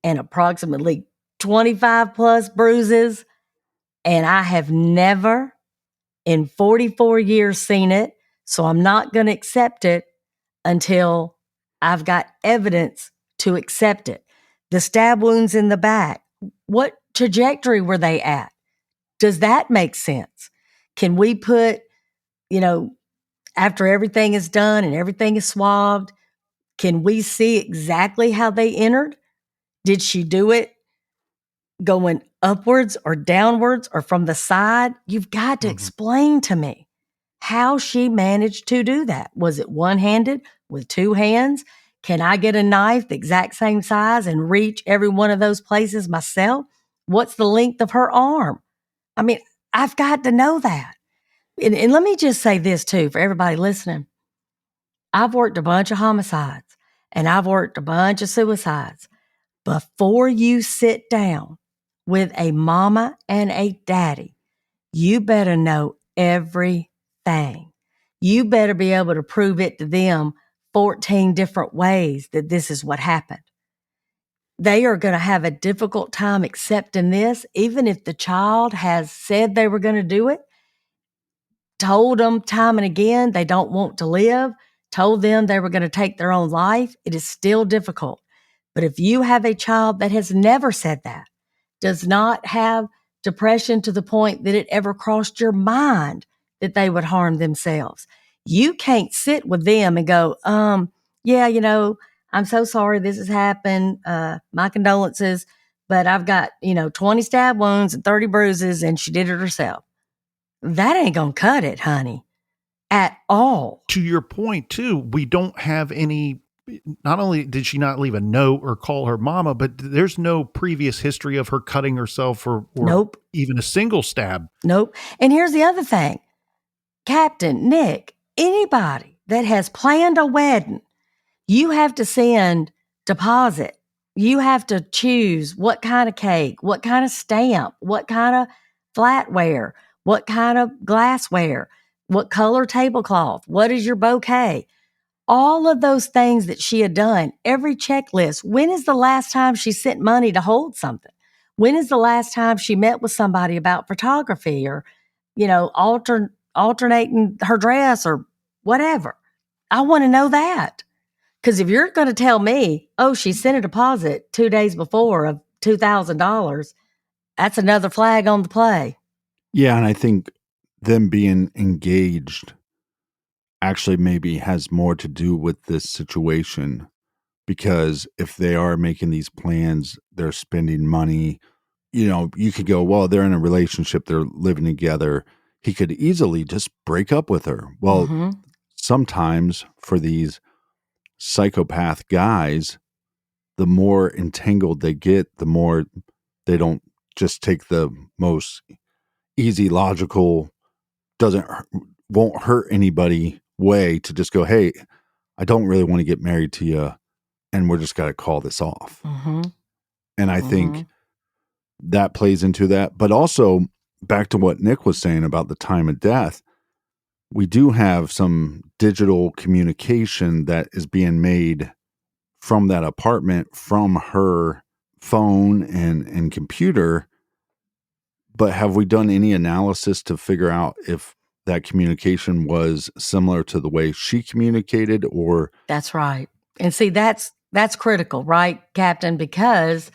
and approximately 25 plus bruises, and I have never in 44 years seen it, so I'm not going to accept it until I've got evidence to accept it. The stab wounds in the back, what trajectory were they at? Does that make sense? Can we put, after everything is done and everything is swabbed, can we see exactly how they entered? Did she do it going upwards or downwards or from the side? You've got to explain to me how she managed to do that. Was it one-handed with two hands? Can I get a knife the exact same size and reach every one of those places myself? What's the length of her arm? I mean, I've got to know that. And let me just say this too, for everybody listening. I've worked a bunch of homicides and I've worked a bunch of suicides. Before you sit down with a mama and a daddy, you better know everything. You better be able to prove it to them 14 different ways that this is what happened. they are going to have a difficult time accepting this, even if the child has said they were going to do it, told them time and again they don't want to live, told them they were going to take their own life. It is still difficult. But if you have a child that has never said that, does not have depression to the point that it ever crossed your mind that they would harm themselves, you can't sit with them and go, yeah, I'm so sorry this has happened. My condolences, but I've got, 20 stab wounds and 30 bruises and she did it herself. That ain't gonna cut it, honey, at all. To your point too, we don't have any, not only did she not leave a note or call her mama, but there's no previous history of her cutting herself or Nope. even a single stab. Nope. And here's the other thing. Captain, Nick, anybody that has planned a wedding, you have to send deposit. You have to choose what kind of cake, what kind of stamp, what kind of flatware, what kind of glassware, what color tablecloth, what is your bouquet? All of those things that she had done, every checklist. When is the last time she sent money to hold something? When is the last time she met with somebody about photography or, alternating her dress or whatever? I want to know that. Because if you're going to tell me, oh, she sent a deposit 2 days before of $2,000, that's another flag on the play. Yeah, and I think them being engaged actually maybe has more to do with this situation, because if they are making these plans, they're spending money, you could go, well, they're in a relationship, they're living together. He could easily just break up with her. Well, sometimes for these psychopath guys, the more entangled they get, the more they don't just take the most easy, logical, won't hurt anybody way to just go, hey, I don't really want to get married to you, and we're just got to call this off. And I think that plays into that. But also, back to what Nick was saying about the time of death, we do have some digital communication that is being made from that apartment, from her phone and computer. But have we done any analysis to figure out if that communication was similar to the way she communicated? Or That's right. And see, that's critical, right, Captain? Because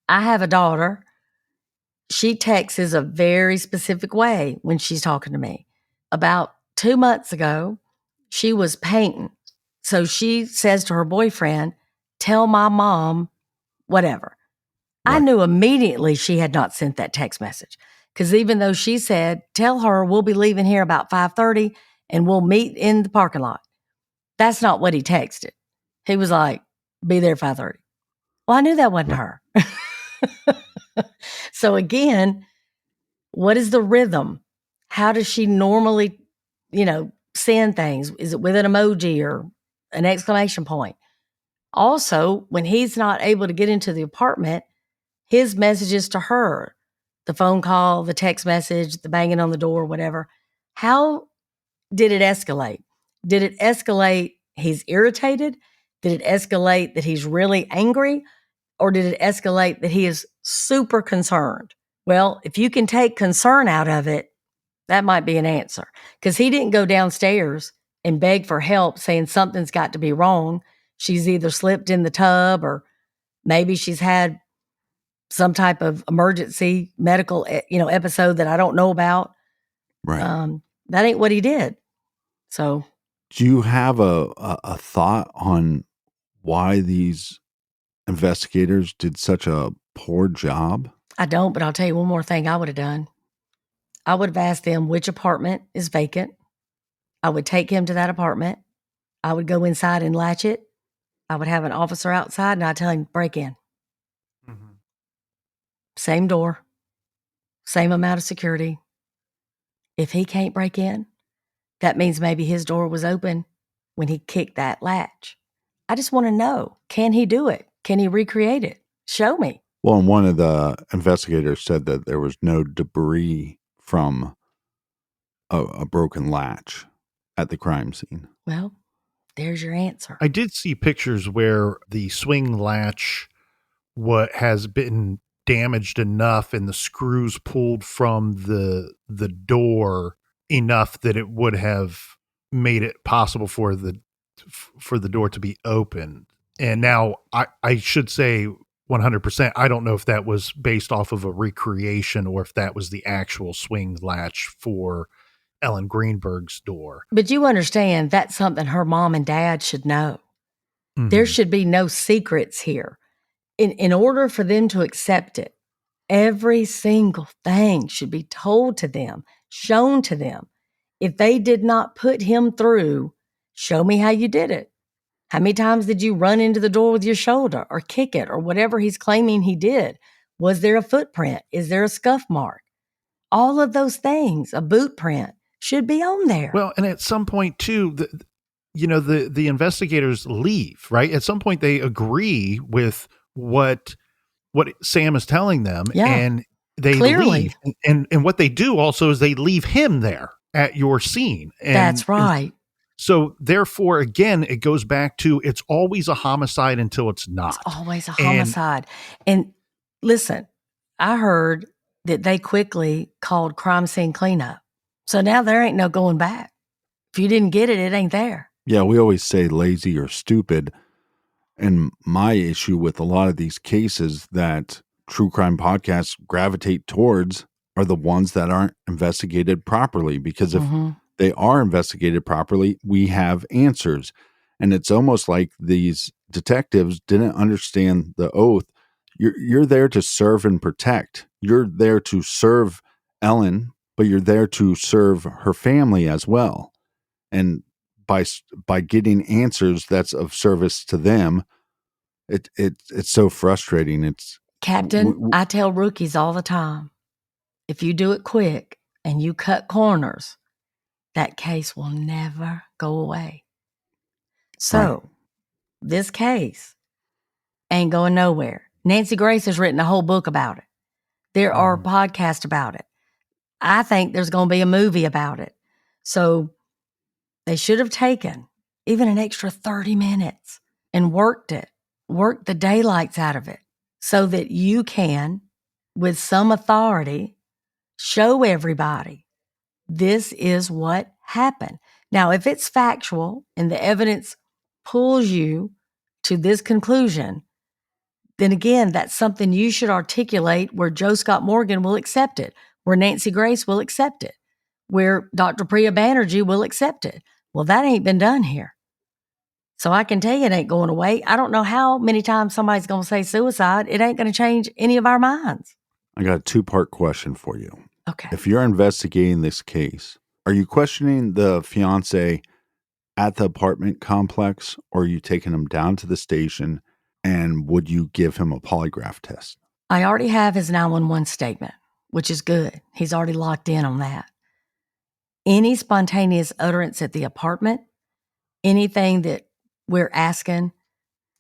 I have a daughter. She texts a very specific way when she's talking to me. About 2 months ago, she was painting. So she says to her boyfriend, tell my mom, whatever. I knew immediately she had not sent that text message. Because even though she said, tell her we'll be leaving here about 5:30 and we'll meet in the parking lot. That's not what he texted. He was like, be there 5:30. Well, I knew that wasn't her. So again, what is the rhythm? How does she normally, send things? Is it with an emoji or an exclamation point? Also, when he's not able to get into the apartment, his messages to her, the phone call, the text message, the banging on the door, whatever. How did it escalate? Did it escalate he's irritated? Did it escalate that he's really angry? Or did it escalate that he is super concerned? Well, if you can take concern out of it, that might be an answer. Because he didn't go downstairs and beg for help saying something's got to be wrong. She's either slipped in the tub or maybe she's had some type of emergency medical, episode that I don't know about. Right. That ain't what he did. So, do you have a thought on why these investigators did such a poor job? I don't, but I'll tell you one more thing I would have done. I would have asked them which apartment is vacant. I would take him to that apartment. I would go inside and latch it. I would have an officer outside and I'd tell him, break in. Same door, same amount of security. If he can't break in, that means maybe his door was open when he kicked that latch. I just want to know, can he do it? Can he recreate it? Show me. Well, and one of the investigators said that there was no debris from a broken latch at the crime scene. Well, there's your answer. I did see pictures where the swing latch what has been damaged enough and the screws pulled from the door enough that it would have made it possible for the door to be opened. And now I should say 100%, I don't know if that was based off of a recreation or if that was the actual swing latch for Ellen Greenberg's door. But you understand that's something her mom and dad should know. There should be no secrets here. In order for them to accept it, every single thing should be told to them, shown to them. If they did not put him through, show me how you did it. How many times did you run into the door with your shoulder or kick it or whatever he's claiming he did? Was there a footprint? Is there a scuff mark? All of those things, a boot print, should be on there. Well, and at some point too, the investigators leave, right? At some point they agree with what Sam is telling them, and they leave. And what they do also is they leave him there at your scene. And, that's right. So therefore, again, it goes back to it's always a homicide until it's not. It's always a homicide. And listen, I heard that they quickly called crime scene cleanup. So now there ain't no going back. If you didn't get it, it ain't there. Yeah, we always say lazy or stupid. And my issue with a lot of these cases that true crime podcasts gravitate towards are the ones that aren't investigated properly. Because if they are investigated properly, we have answers. And it's almost like these detectives didn't understand the oath. You're there to serve and protect. You're there to serve Ellen, but you're there to serve her family as well. And by getting answers that's of service to them, it's so frustrating. It's Captain, I tell rookies all the time, if you do it quick and you cut corners, that case will never go away. So this case ain't going nowhere. Nancy Grace has written a whole book about it. There are podcasts about it. I think there's going to be a movie about it. So they should have taken even an extra 30 minutes and worked the daylights out of it so that you can, with some authority, show everybody this is what happened. Now, if it's factual and the evidence pulls you to this conclusion, then again, that's something you should articulate where Joe Scott Morgan will accept it, where Nancy Grace will accept it, where Dr. Priya Banerjee will accept it. Well, that ain't been done here. So I can tell you it ain't going away. I don't know how many times somebody's going to say suicide. It ain't going to change any of our minds. I got a 2-part question for you. Okay. If you're investigating this case, are you questioning the fiance at the apartment complex, or are you taking him down to the station, and would you give him a polygraph test? I already have his 911 statement, which is good. He's already locked in on that. Any spontaneous utterance at the apartment, anything that we're asking,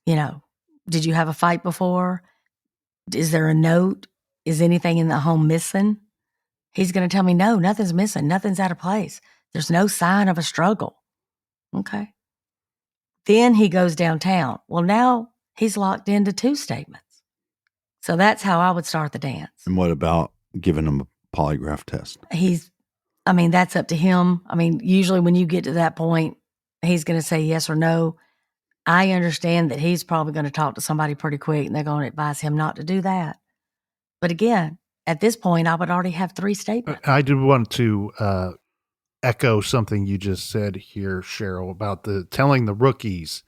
did you have a fight before? Is there a note? Is anything in the home missing? He's going to tell me, no, nothing's missing. Nothing's out of place. There's no sign of a struggle. Okay. Then he goes downtown. Well, now he's locked into 2 statements. So that's how I would start the dance. And what about giving him a polygraph test? That's up to him. Usually when you get to that point, he's going to say yes or no. I understand that he's probably going to talk to somebody pretty quick and they're going to advise him not to do that. But again, at this point, I would already have 3 statements. I do want to echo something you just said here, Sheryl, about telling the rookies,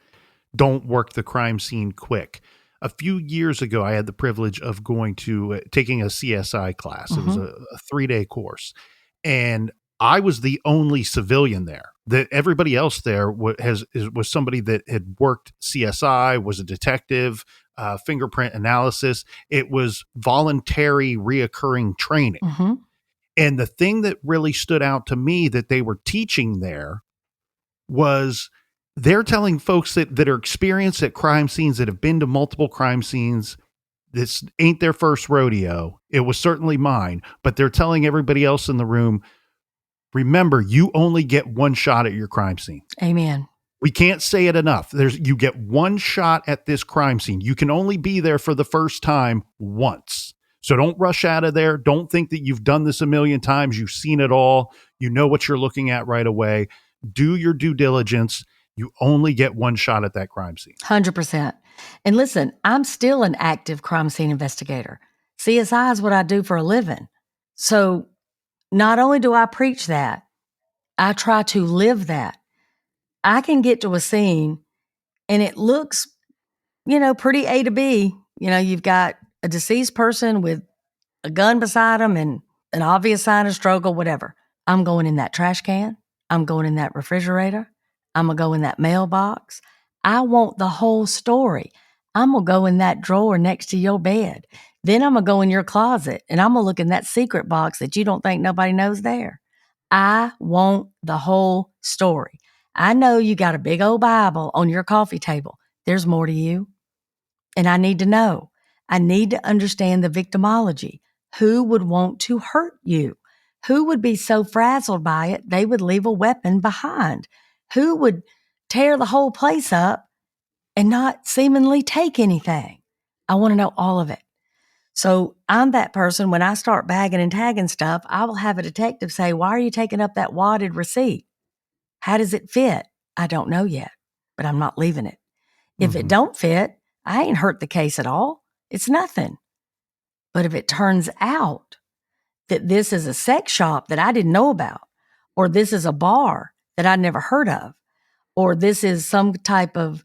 don't work the crime scene quick. A few years ago, I had the privilege of taking a CSI class. It was a 3-day course. And I was the only civilian there. That everybody else there was somebody that had worked CSI, was a detective, fingerprint analysis. It was voluntary reoccurring training. And the thing that really stood out to me that they were teaching there was they're telling folks that are experienced at crime scenes, that have been to multiple crime scenes, this ain't their first rodeo. It was certainly mine, but they're telling everybody else in the room, remember, you only get one shot at your crime scene. Amen. We can't say it enough. You get one shot at this crime scene. You can only be there for the first time once. So don't rush out of there. Don't think that you've done this a million times. You've seen it all. You know what you're looking at right away. Do your due diligence. You only get one shot at that crime scene. 100%. And listen, I'm still an active crime scene investigator. CSI is what I do for a living. So not only do I preach that, I try to live that. I can get to a scene and it looks, pretty A to B. You've got a deceased person with a gun beside them and an obvious sign of struggle, whatever. I'm going in that trash can. I'm going in that refrigerator. I'm going to go in that mailbox. I want the whole story. I'm going to go in that drawer next to your bed. Then I'm going to go in your closet and I'm going to look in that secret box that you don't think nobody knows there. I want the whole story. I know you got a big old Bible on your coffee table. There's more to you. And I need to know. I need to understand the victimology. Who would want to hurt you? Who would be so frazzled by it they would leave a weapon behind? Who would tear the whole place up and not seemingly take anything? I want to know all of it. So I'm that person, when I start bagging and tagging stuff, I will have a detective say, why are you taking up that wadded receipt? How does it fit? I don't know yet, but I'm not leaving it. If it don't fit, I ain't hurt the case at all. It's nothing. But if it turns out that this is a sex shop that I didn't know about, or this is a bar that I never heard of, or this is some type of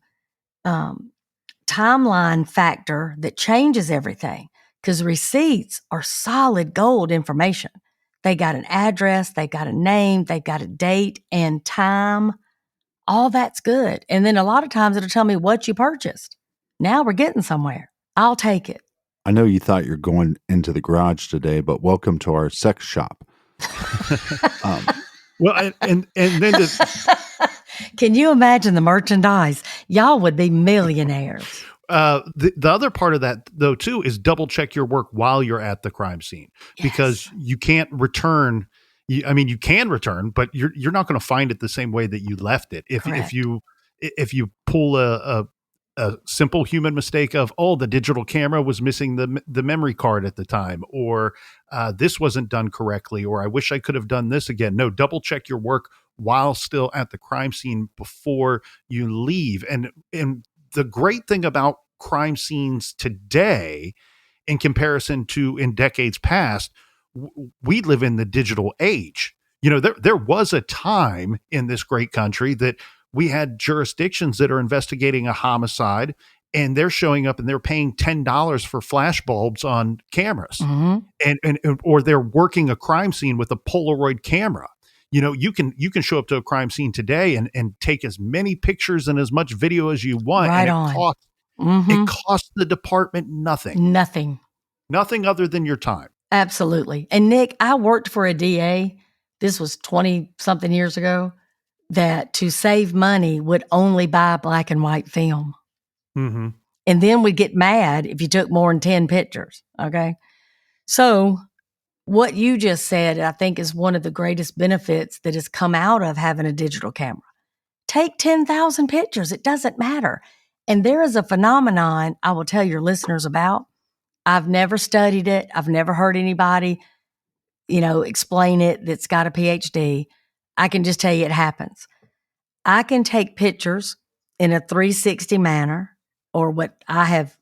timeline factor that changes everything, because receipts are solid gold information. They got an address, they got a name, they got a date and time. All that's good. And then a lot of times it'll tell me what you purchased. Now we're getting somewhere. I'll take it. I know you thought you're going into the garage today, but welcome to our sex shop. Well, and then Can you imagine the merchandise? Y'all would be millionaires. The other part of that, though, too, is double check your work while you're at the crime scene, because you can't return. You can return, but you're not going to find it the same way that you left it. If you pull a simple human mistake of, the digital camera was missing the memory card at the time, or this wasn't done correctly, or I wish I could have done this again. No, double check your work while still at the crime scene before you leave. And the great thing about crime scenes today, in comparison to in decades past, we live in the digital age. There was a time in this great country that we had jurisdictions that are investigating a homicide, and they're showing up and they're paying $10 for flash bulbs on cameras, or they're working a crime scene with a Polaroid camera. You can show up to a crime scene today and take as many pictures and as much video as you want. Right and it costs the department nothing. Nothing other than your time. Absolutely. And Nick, I worked for a DA. This was 20-something years ago, that to save money would only buy black and white film. Mm-hmm. And then we'd get mad if you took more than 10 pictures. Okay. So what you just said, I think, is one of the greatest benefits that has come out of having a digital camera. Take 10,000 pictures. It doesn't matter. And there is a phenomenon I will tell your listeners about. I've never studied it. I've never heard anybody, explain it that's got a PhD. I can just tell you it happens. I can take pictures in a 360 manner, or what I have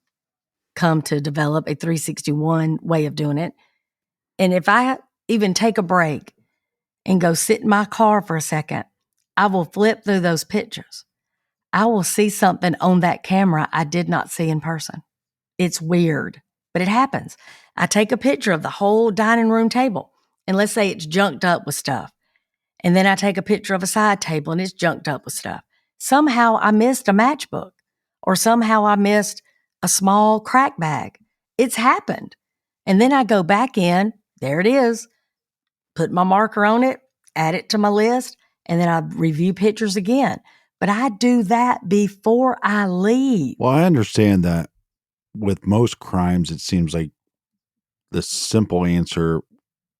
come to develop, a 361 way of doing it. And if I even take a break and go sit in my car for a second, I will flip through those pictures. I will see something on that camera I did not see in person. It's weird, but it happens. I take a picture of the whole dining room table, and let's say it's junked up with stuff. And then I take a picture of a side table and it's junked up with stuff. Somehow I missed a matchbook, or somehow I missed a small crack bag. It's happened. And then I go back in, there it is, put my marker on it, add it to my list, and then I review pictures again. But I do that before I leave. Well, I understand that with most crimes, it seems like the simple answer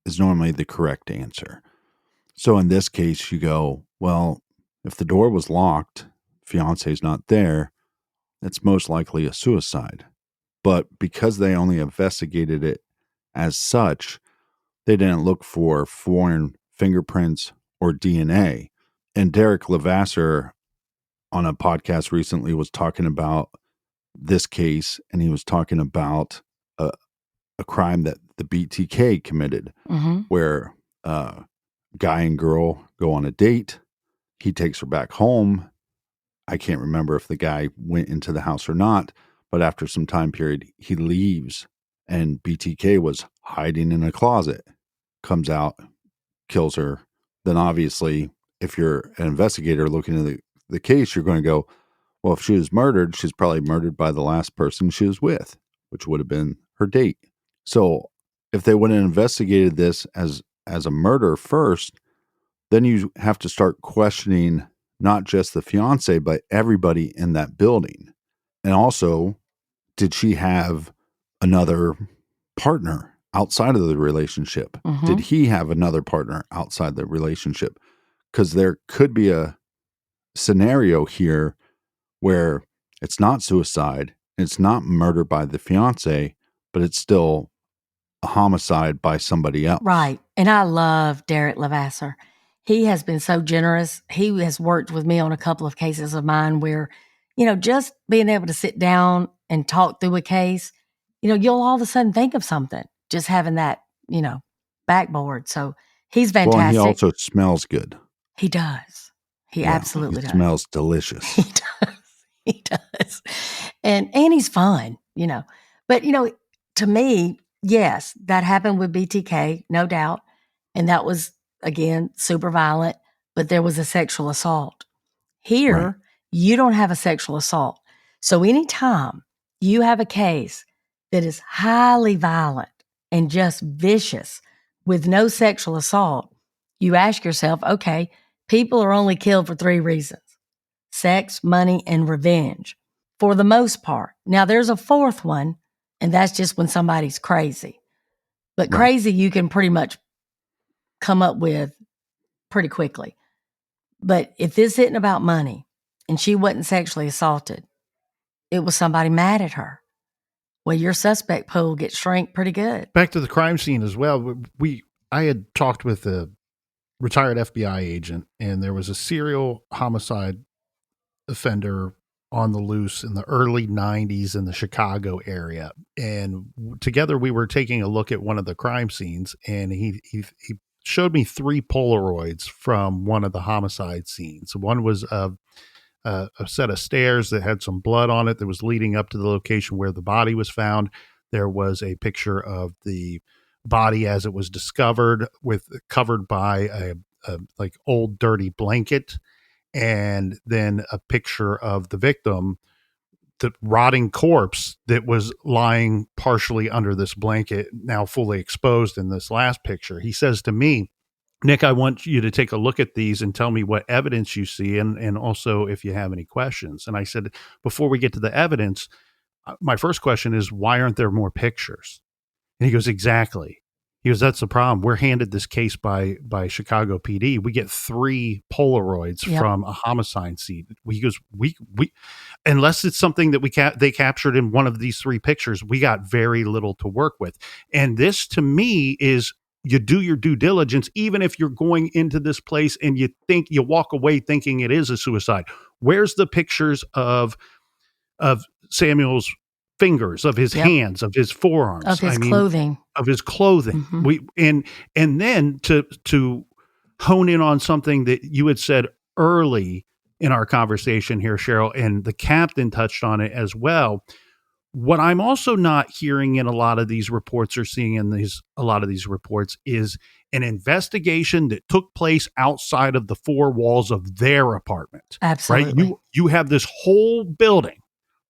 is normally the correct answer. So in this case, you go, well, if the door was locked fiance's not there, it's most likely a suicide. But because they only investigated it as such, they didn't look for foreign fingerprints or DNA. And Derek Levasseur on a podcast recently was talking about this case, and he was talking about a crime that the BTK committed, where guy and girl go on a date. He takes her back home. I can't remember if the guy went into the house or not, but after some time period, he leaves, and BTK was hiding in a closet, comes out, kills her. Then obviously, if you're an investigator looking at the case, you're going to go, well, if she was murdered, she's probably murdered by the last person she was with, which would have been her date. So if they would have investigated this as a murder first, then you have to start questioning not just the fiance, but everybody in that building. And also, did she have another partner outside of the relationship? Did he have another partner outside the relationship? Because there could be a scenario here where it's not suicide, it's not murder by the fiance, but it's still a homicide by somebody else. Right. And I love Derek Levasseur. He has been so generous. He has worked with me on a couple of cases of mine where, just being able to sit down and talk through a case, you'll all of a sudden think of something, just having that, backboard. So he's fantastic. Well, and he also smells good. He does. He absolutely does. Smells delicious. He does. He does. And he's fun, But, to me, yes, that happened with BTK, no doubt. And that was, again, super violent, but there was a sexual assault. Here, you don't have a sexual assault. So anytime you have a case that is highly violent and just vicious with no sexual assault, you ask yourself, okay, people are only killed for 3 reasons: sex, money, and revenge, for the most part. Now, there's a 4th one, and that's just when somebody's crazy. But crazy, you can pretty much come up with pretty quickly. But if this isn't about money and she wasn't sexually assaulted, it was somebody mad at her, well, your suspect pool gets shrank pretty good. Back to the crime scene as well. I had talked with a retired FBI agent, and there was a serial homicide offender on the loose in the early 90s in the Chicago area. And together we were taking a look at one of the crime scenes, and he showed me 3 Polaroids from one of the homicide scenes. One was a set of stairs that had some blood on it that was leading up to the location where the body was found. There was a picture of the body as it was discovered, covered by a like old dirty blanket, and then a picture of the victim, the rotting corpse that was lying partially under this blanket, now fully exposed in this last picture. He says to me, Nick, I want you to take a look at these and tell me what evidence you see, and also if you have any questions. And I said, before we get to the evidence, my first question is, why aren't there more pictures? And he goes, exactly. He goes, that's the problem. We're handed this case by Chicago PD. We get 3 Polaroids from a homicide scene. He goes, we unless it's something that they captured in one of these 3 pictures, we got very little to work with. And this, to me, is, you do your due diligence, even if you're going into this place and you walk away thinking it is a suicide. Where's the pictures of Samuel's fingers, of his hands, of his forearms, of his clothing, and then to hone in on something that you had said early in our conversation here, Sheryl, and the captain touched on it as well. What I'm also not hearing in a lot of these reports, or seeing in a lot of these reports, is an investigation that took place outside of the 4 walls of their apartment. Absolutely. Right? You have this whole building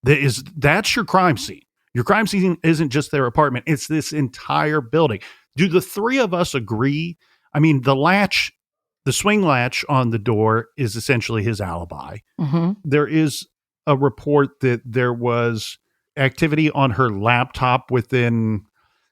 that's your crime scene. Your crime scene isn't just their apartment. It's this entire building. Do the 3 of us agree? I mean, the swing latch on the door is essentially his alibi. There is a report that there was activity on her laptop within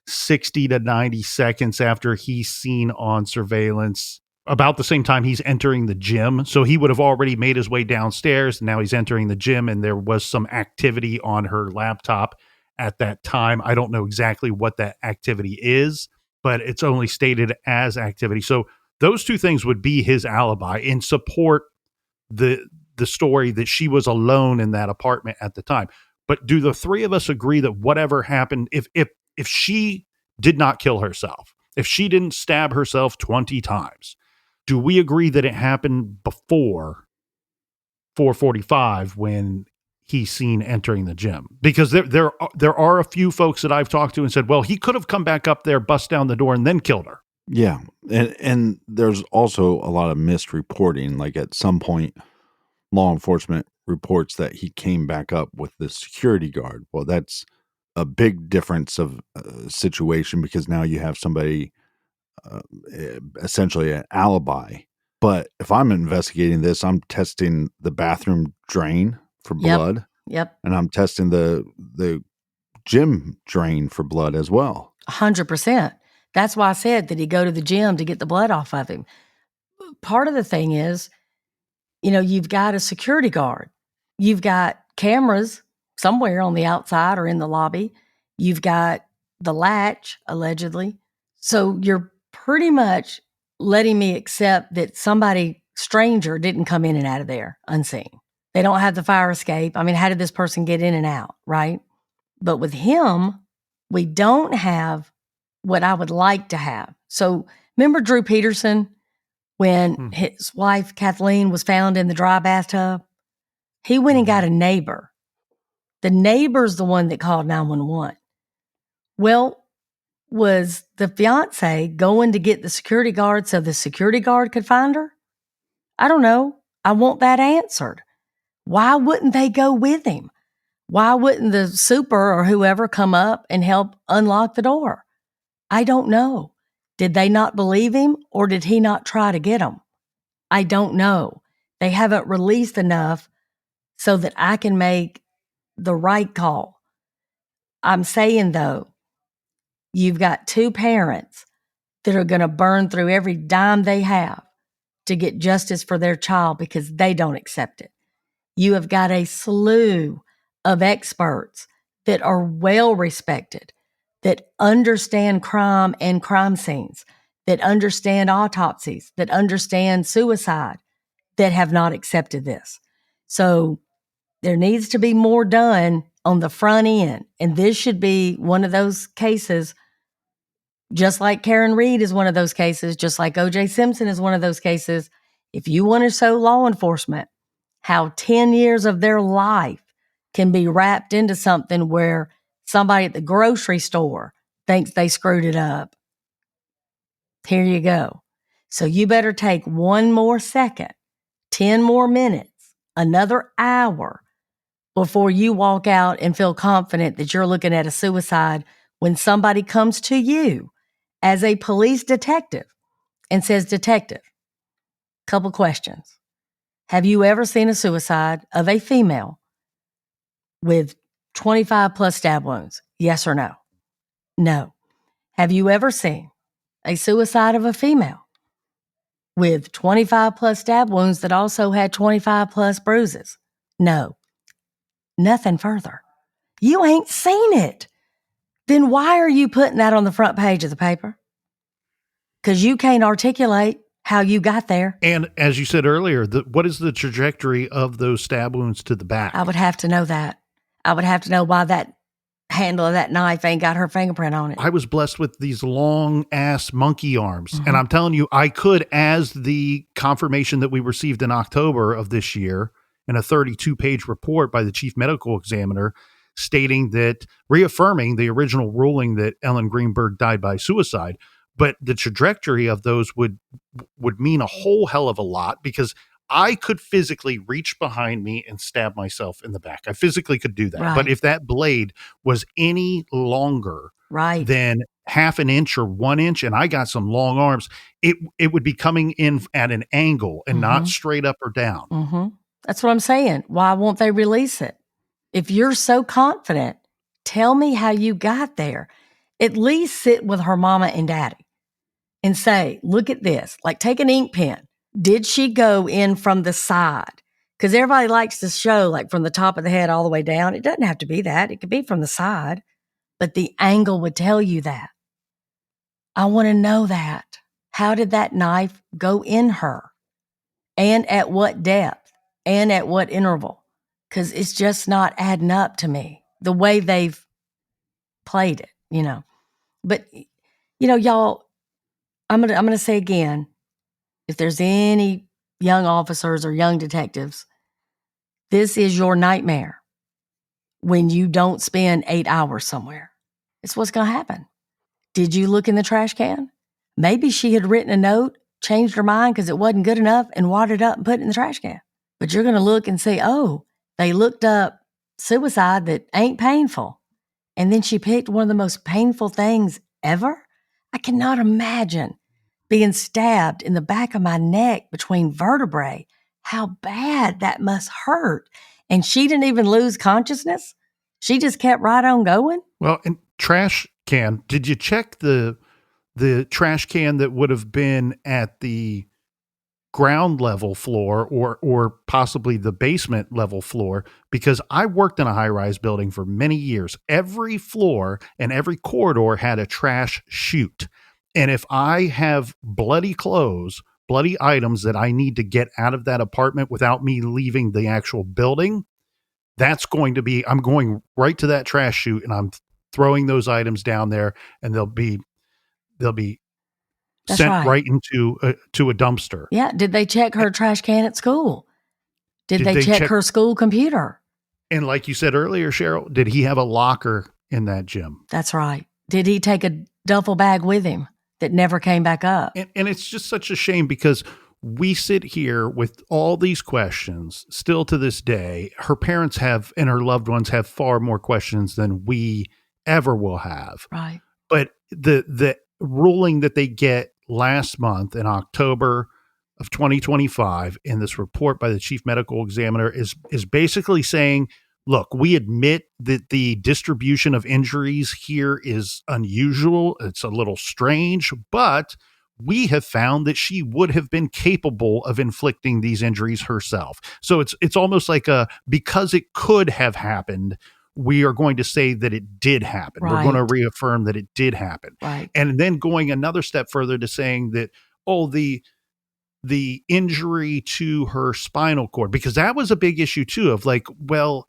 60 to 90 seconds after he's seen on surveillance about the same time he's entering the gym. So he would have already made his way downstairs. And now he's entering the gym, and there was some activity on her laptop at that time. I don't know exactly what that activity is, but it's only stated as activity. So those two things would be his alibi and support the story that she was alone in that apartment at the time. But do the three of us agree that whatever happened, if she did not kill herself, if she didn't stab herself 20 times, do we agree that it happened before 4:45 when he's seen entering the gym? Because there are a few folks that I've talked to and said, well, he could have come back up there, bust down the door, and then killed her. Yeah. And there's also a lot of misreporting. Like at some point, law enforcement reports that he came back up with the security guard. Well, that's a big difference of situation, because now you have somebody essentially an alibi. But if I'm investigating this, I'm testing the bathroom drain for blood. Yep. And I'm testing the gym drain for blood as well. 100%. That's why I said that he'd go to the gym to get the blood off of him. Part of the thing is, you've got a security guard. You've got cameras somewhere on the outside or in the lobby. You've got the latch, allegedly. So you're pretty much letting me accept that somebody stranger didn't come in and out of there unseen. They don't have the fire escape. I mean, how did this person get in and out, right? But with him, we don't have what I would like to have. So remember Drew Peterson, when his wife, Kathleen, was found in the dry bathtub? He went and got a neighbor. The neighbor's the one that called 911. Well, was the fiance going to get the security guard so the security guard could find her? I don't know. I want that answered. Why wouldn't they go with him? Why wouldn't the super or whoever come up and help unlock the door? I don't know. Did they not believe him, or did he not try to get them? I don't know. They haven't released enough so that I can make the right call. I'm saying, though, you've got two parents that are going to burn through every dime they have to get justice for their child because they don't accept it. You have got a slew of experts that are well respected, that understand crime and crime scenes, that understand autopsies, that understand suicide, that have not accepted this. So there needs to be more done on the front end. And this should be one of those cases, just like Karen Reed is one of those cases, just like O.J. Simpson is one of those cases. If you want to show law enforcement how 10 years of their life can be wrapped into something where somebody at the grocery store thinks they screwed it up, here you go. So you better take one more second, 10 more minutes, another hour before you walk out and feel confident that you're looking at a suicide when somebody comes to you as a police detective and says, "Detective, couple questions. Have you ever seen a suicide of a female with 25 plus stab wounds? Yes or no?" No. Have you ever seen a suicide of a female with 25 plus stab wounds that also had 25 plus bruises? No. Nothing further. You ain't seen it. Then why are you putting that on the front page of the paper? Because you can't articulate how you got there. And as you said earlier, what is the trajectory of those stab wounds to the back? I would have to know that. I would have to know why that handle of that knife ain't got her fingerprint on it. I was blessed with these long ass monkey arms. And I'm telling you, I could, as the confirmation that we received in October of this year in a 32-page report by the chief medical examiner stating that, reaffirming the original ruling that Ellen Greenberg died by suicide. But the trajectory of those would mean a whole hell of a lot, because I could physically reach behind me and stab myself in the back. I physically could do that. Right. But if that blade was any longer than half an inch or 1 inch, and I got some long arms, it would be coming in at an angle and not straight up or down. That's what I'm saying. Why won't they release it? If you're so confident, tell me how you got there. At least sit with her mama and daddy and say, look at this, like take an ink pen. Did she go in from the side? Because everybody likes to show like from the top of the head all the way down. It doesn't have to be that. It could be from the side, but the angle would tell you that. I want to know that. How did that knife go in her? And at what depth? And at what interval? Because it's just not adding up to me, the way they've played it, you know. But, you know, y'all, I'm gonna say again, if there's any young officers or young detectives, this is your nightmare when you don't spend 8 hours somewhere. It's what's going to happen. Did you look in the trash can? Maybe she had written a note, changed her mind because it wasn't good enough and wadded up and put it in the trash can. But you're going to look and say, oh, they looked up suicide that ain't painful. And then she picked one of the most painful things ever. I cannot imagine being stabbed in the back of my neck between vertebrae. How bad that must hurt. And she didn't even lose consciousness. She just kept right on going. Well, and trash can, did you check the trash can that would have been at the ground level floor or possibly the basement level floor? Because I worked in a high-rise building for many years. Every floor and every corridor had a trash chute. And if I have bloody clothes, bloody items that I need to get out of that apartment without me leaving the actual building, that's going to be, I'm going right to that trash chute and I'm throwing those items down there, and they'll be That's sent right into to a dumpster. Yeah. Did they check her trash can at school? Did they check her school computer? And like you said earlier, Cheryl, did he have a locker in that gym? That's right. Did he take a duffel bag with him that never came back up? And it's just such a shame because we sit here with all these questions still to this day. Her parents have, and her loved ones have far more questions than we ever will have. Right. But the ruling that they get last month in October of 2025 in this report by the chief medical examiner is basically saying, look, we admit that the distribution of injuries here is unusual. It's a little strange, but we have found that she would have been capable of inflicting these injuries herself. So it's almost like because it could have happened, we are going to say that it did happen. Right. We're going to reaffirm that it did happen. Right. And then going another step further to saying that, the injury to her spinal cord, because that was a big issue too, of like, well,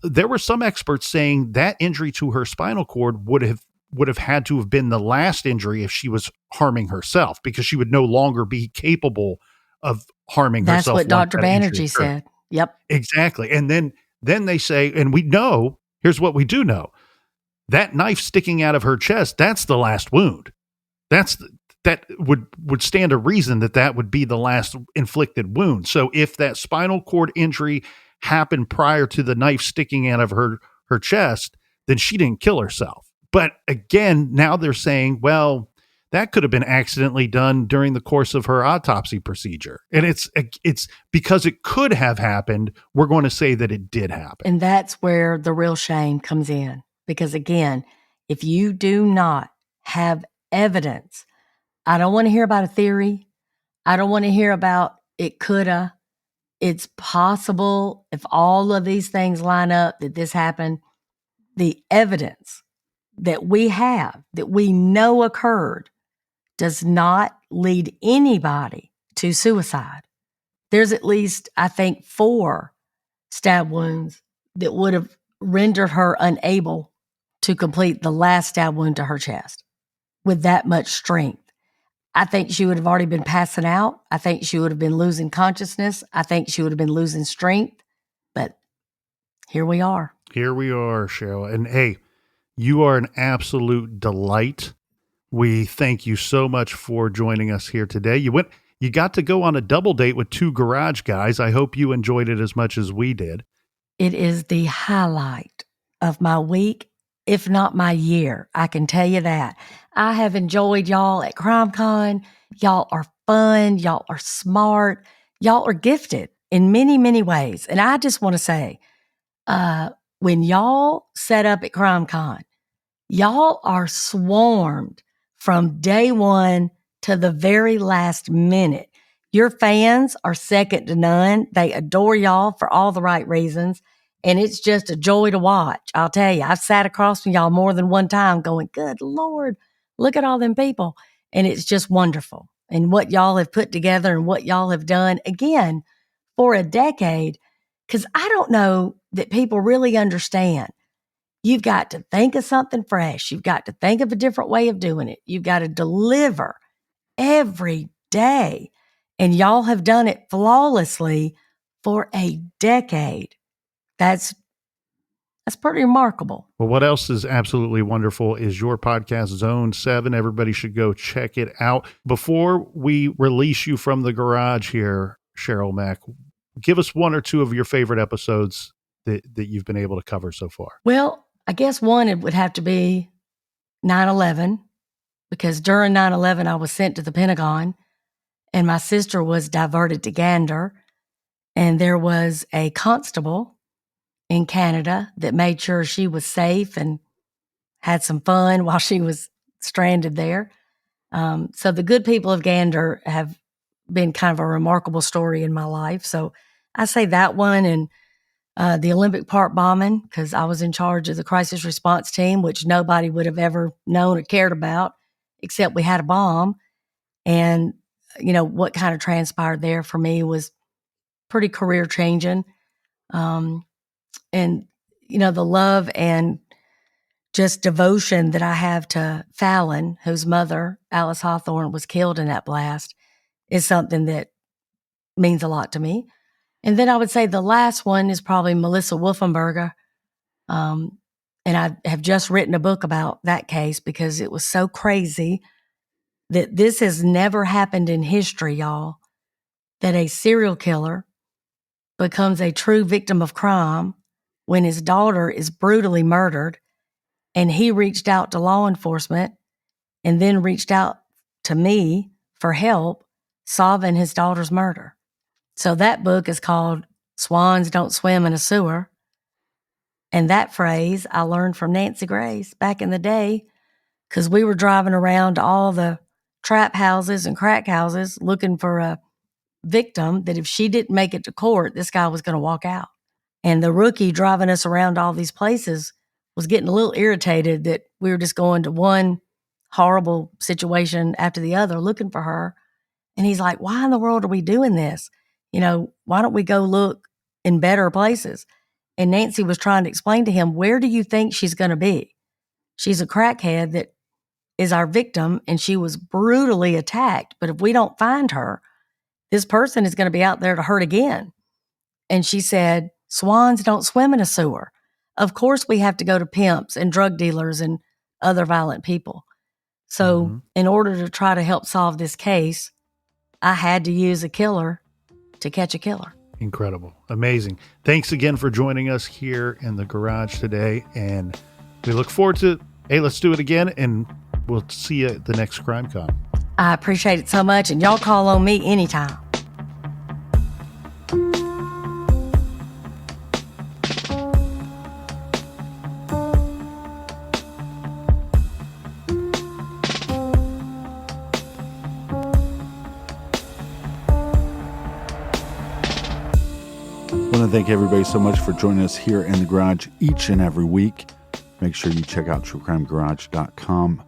there were some experts saying that injury to her spinal cord would have had to have been the last injury if she was harming herself, because she would no longer be capable of harming herself. That's what Dr. Banerjee said. Yep. Exactly. And then they say, and we know, here's what we do know. That knife sticking out of her chest, that's the last wound. That would stand a reason that would be the last inflicted wound. So if that spinal cord injury happened prior to the knife sticking out of her chest, then she didn't kill herself. But again, now they're saying, well, that could have been accidentally done during the course of her autopsy procedure. And it's because it could have happened, we're going to say that it did happen. And that's where the real shame comes in. Because again, if you do not have evidence, I don't want to hear about a theory. I don't want to hear about it coulda. It's possible, if all of these things line up, that this happened. The evidence that we have, that we know occurred, does not lead anybody to suicide. There's at least, I think, 4 stab wounds that would have rendered her unable to complete the last stab wound to her chest with that much strength. I think she would have already been passing out. I think she would have been losing consciousness. I think she would have been losing strength. But here we are. Here we are, Cheryl. And hey, you are an absolute delight. We thank you so much for joining us here today. You got to go on a double date with 2 garage guys. I hope you enjoyed it as much as we did. It is the highlight of my week, if not my year. I can tell you that. I have enjoyed y'all at CrimeCon. Y'all are fun. Y'all are smart. Y'all are gifted in many, many ways. And I just want to say, when y'all set up at CrimeCon, y'all are swarmed from day one to the very last minute. Your fans are second to none. They adore y'all for all the right reasons. And it's just a joy to watch. I'll tell you, I've sat across from y'all more than one time going, good Lord, look at all them people. And it's just wonderful. And what y'all have put together and what y'all have done, again, for a decade, because I don't know that people really understand. You've got to think of something fresh. You've got to think of a different way of doing it. You've got to deliver every day. And y'all have done it flawlessly for a decade. That's pretty remarkable. Well, what else is absolutely wonderful is your podcast, Zone 7. Everybody should go check it out. Before we release you from the garage here, Sheryl Mack, give us one or two of your favorite episodes that you've been able to cover so far. Well, I guess one, it would have to be 9/11, because during 9/11, I was sent to the Pentagon and my sister was diverted to Gander. And there was a constable in Canada that made sure she was safe and had some fun while she was stranded there. So the good people of Gander have been kind of a remarkable story in my life. So I say that one, and the Olympic Park bombing, because I was in charge of the crisis response team, which nobody would have ever known or cared about, except we had a bomb. And, what kind of transpired there for me was pretty career changing. And, the love and just devotion that I have to Fallon, whose mother, Alice Hawthorne, was killed in that blast, is something that means a lot to me. And then I would say the last one is probably Melissa Wolfenberger. And I have just written a book about that case because it was so crazy that this has never happened in history, y'all, that a serial killer becomes a true victim of crime when his daughter is brutally murdered, and he reached out to law enforcement and then reached out to me for help solving his daughter's murder. So that book is called Swans Don't Swim in a Sewer. And that phrase I learned from Nancy Grace back in the day, because we were driving around to all the trap houses and crack houses looking for a victim that if she didn't make it to court, this guy was going to walk out. And the rookie driving us around all these places was getting a little irritated that we were just going to one horrible situation after the other looking for her. And he's like, why in the world are we doing this? Why don't we go look in better places? And Nancy was trying to explain to him, where do you think she's going to be? She's a crackhead that is our victim, and she was brutally attacked. But if we don't find her, this person is going to be out there to hurt again. And she said, swans don't swim in a sewer. Of course, we have to go to pimps and drug dealers and other violent people. So in order to try to help solve this case, I had to use a killer to catch a killer. Incredible. Amazing. Thanks again for joining us here in the garage today. And we look forward to, hey, let's do it again. And we'll see you at the next Crime Con. I appreciate it so much. And y'all call on me anytime. I want to thank everybody so much for joining us here in the garage each and every week. Make sure you check out truecrimegarage.com.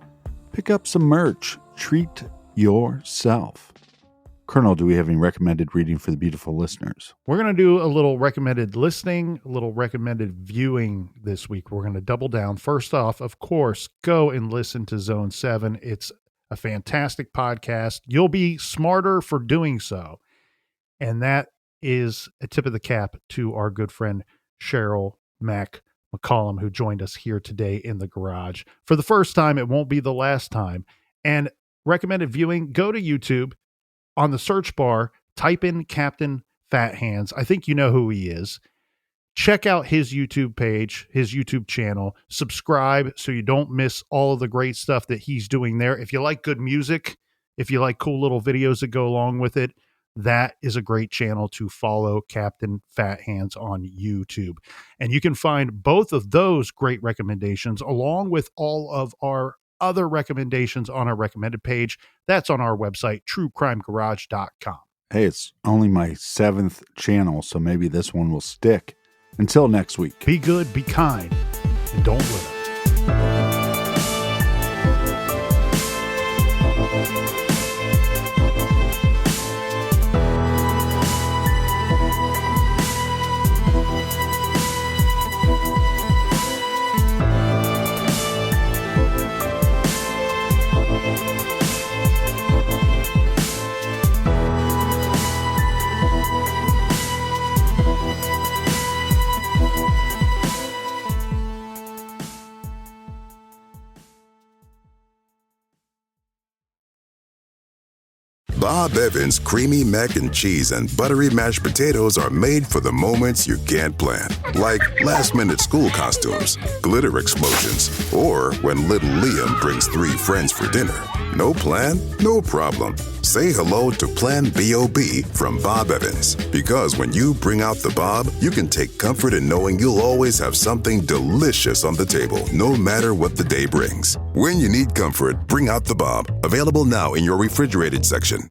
Pick up some merch. Treat yourself. Colonel, do we have any recommended reading for the beautiful listeners? We're going to do a little recommended listening, a little recommended viewing this week. We're going to double down. First off, of course, go and listen to Zone 7. It's a fantastic podcast. You'll be smarter for doing so. And that is a tip of the cap to our good friend Sheryl McCollum, who joined us here today in the garage. For the first time, it won't be the last time. And recommended viewing, go to YouTube. On the search bar, type in Captain Fat Hands. I think you know who he is. Check out his YouTube page, his YouTube channel. Subscribe so you don't miss all of the great stuff that he's doing there. If you like good music, if you like cool little videos that go along with it, that is a great channel to follow, Captain Fat Hands on YouTube. And you can find both of those great recommendations along with all of our other recommendations on our recommended page. That's on our website, truecrimegarage.com. Hey, it's only my 7th channel, so maybe this one will stick. Until next week. Be good, be kind, and don't litter. Bob Evans creamy mac and cheese and buttery mashed potatoes are made for the moments you can't plan. Like last-minute school costumes, glitter explosions, or when little Liam brings 3 friends for dinner. No plan? No problem. Say hello to Plan B.O.B. from Bob Evans. Because when you bring out the Bob, you can take comfort in knowing you'll always have something delicious on the table, no matter what the day brings. When you need comfort, bring out the Bob. Available now in your refrigerated section.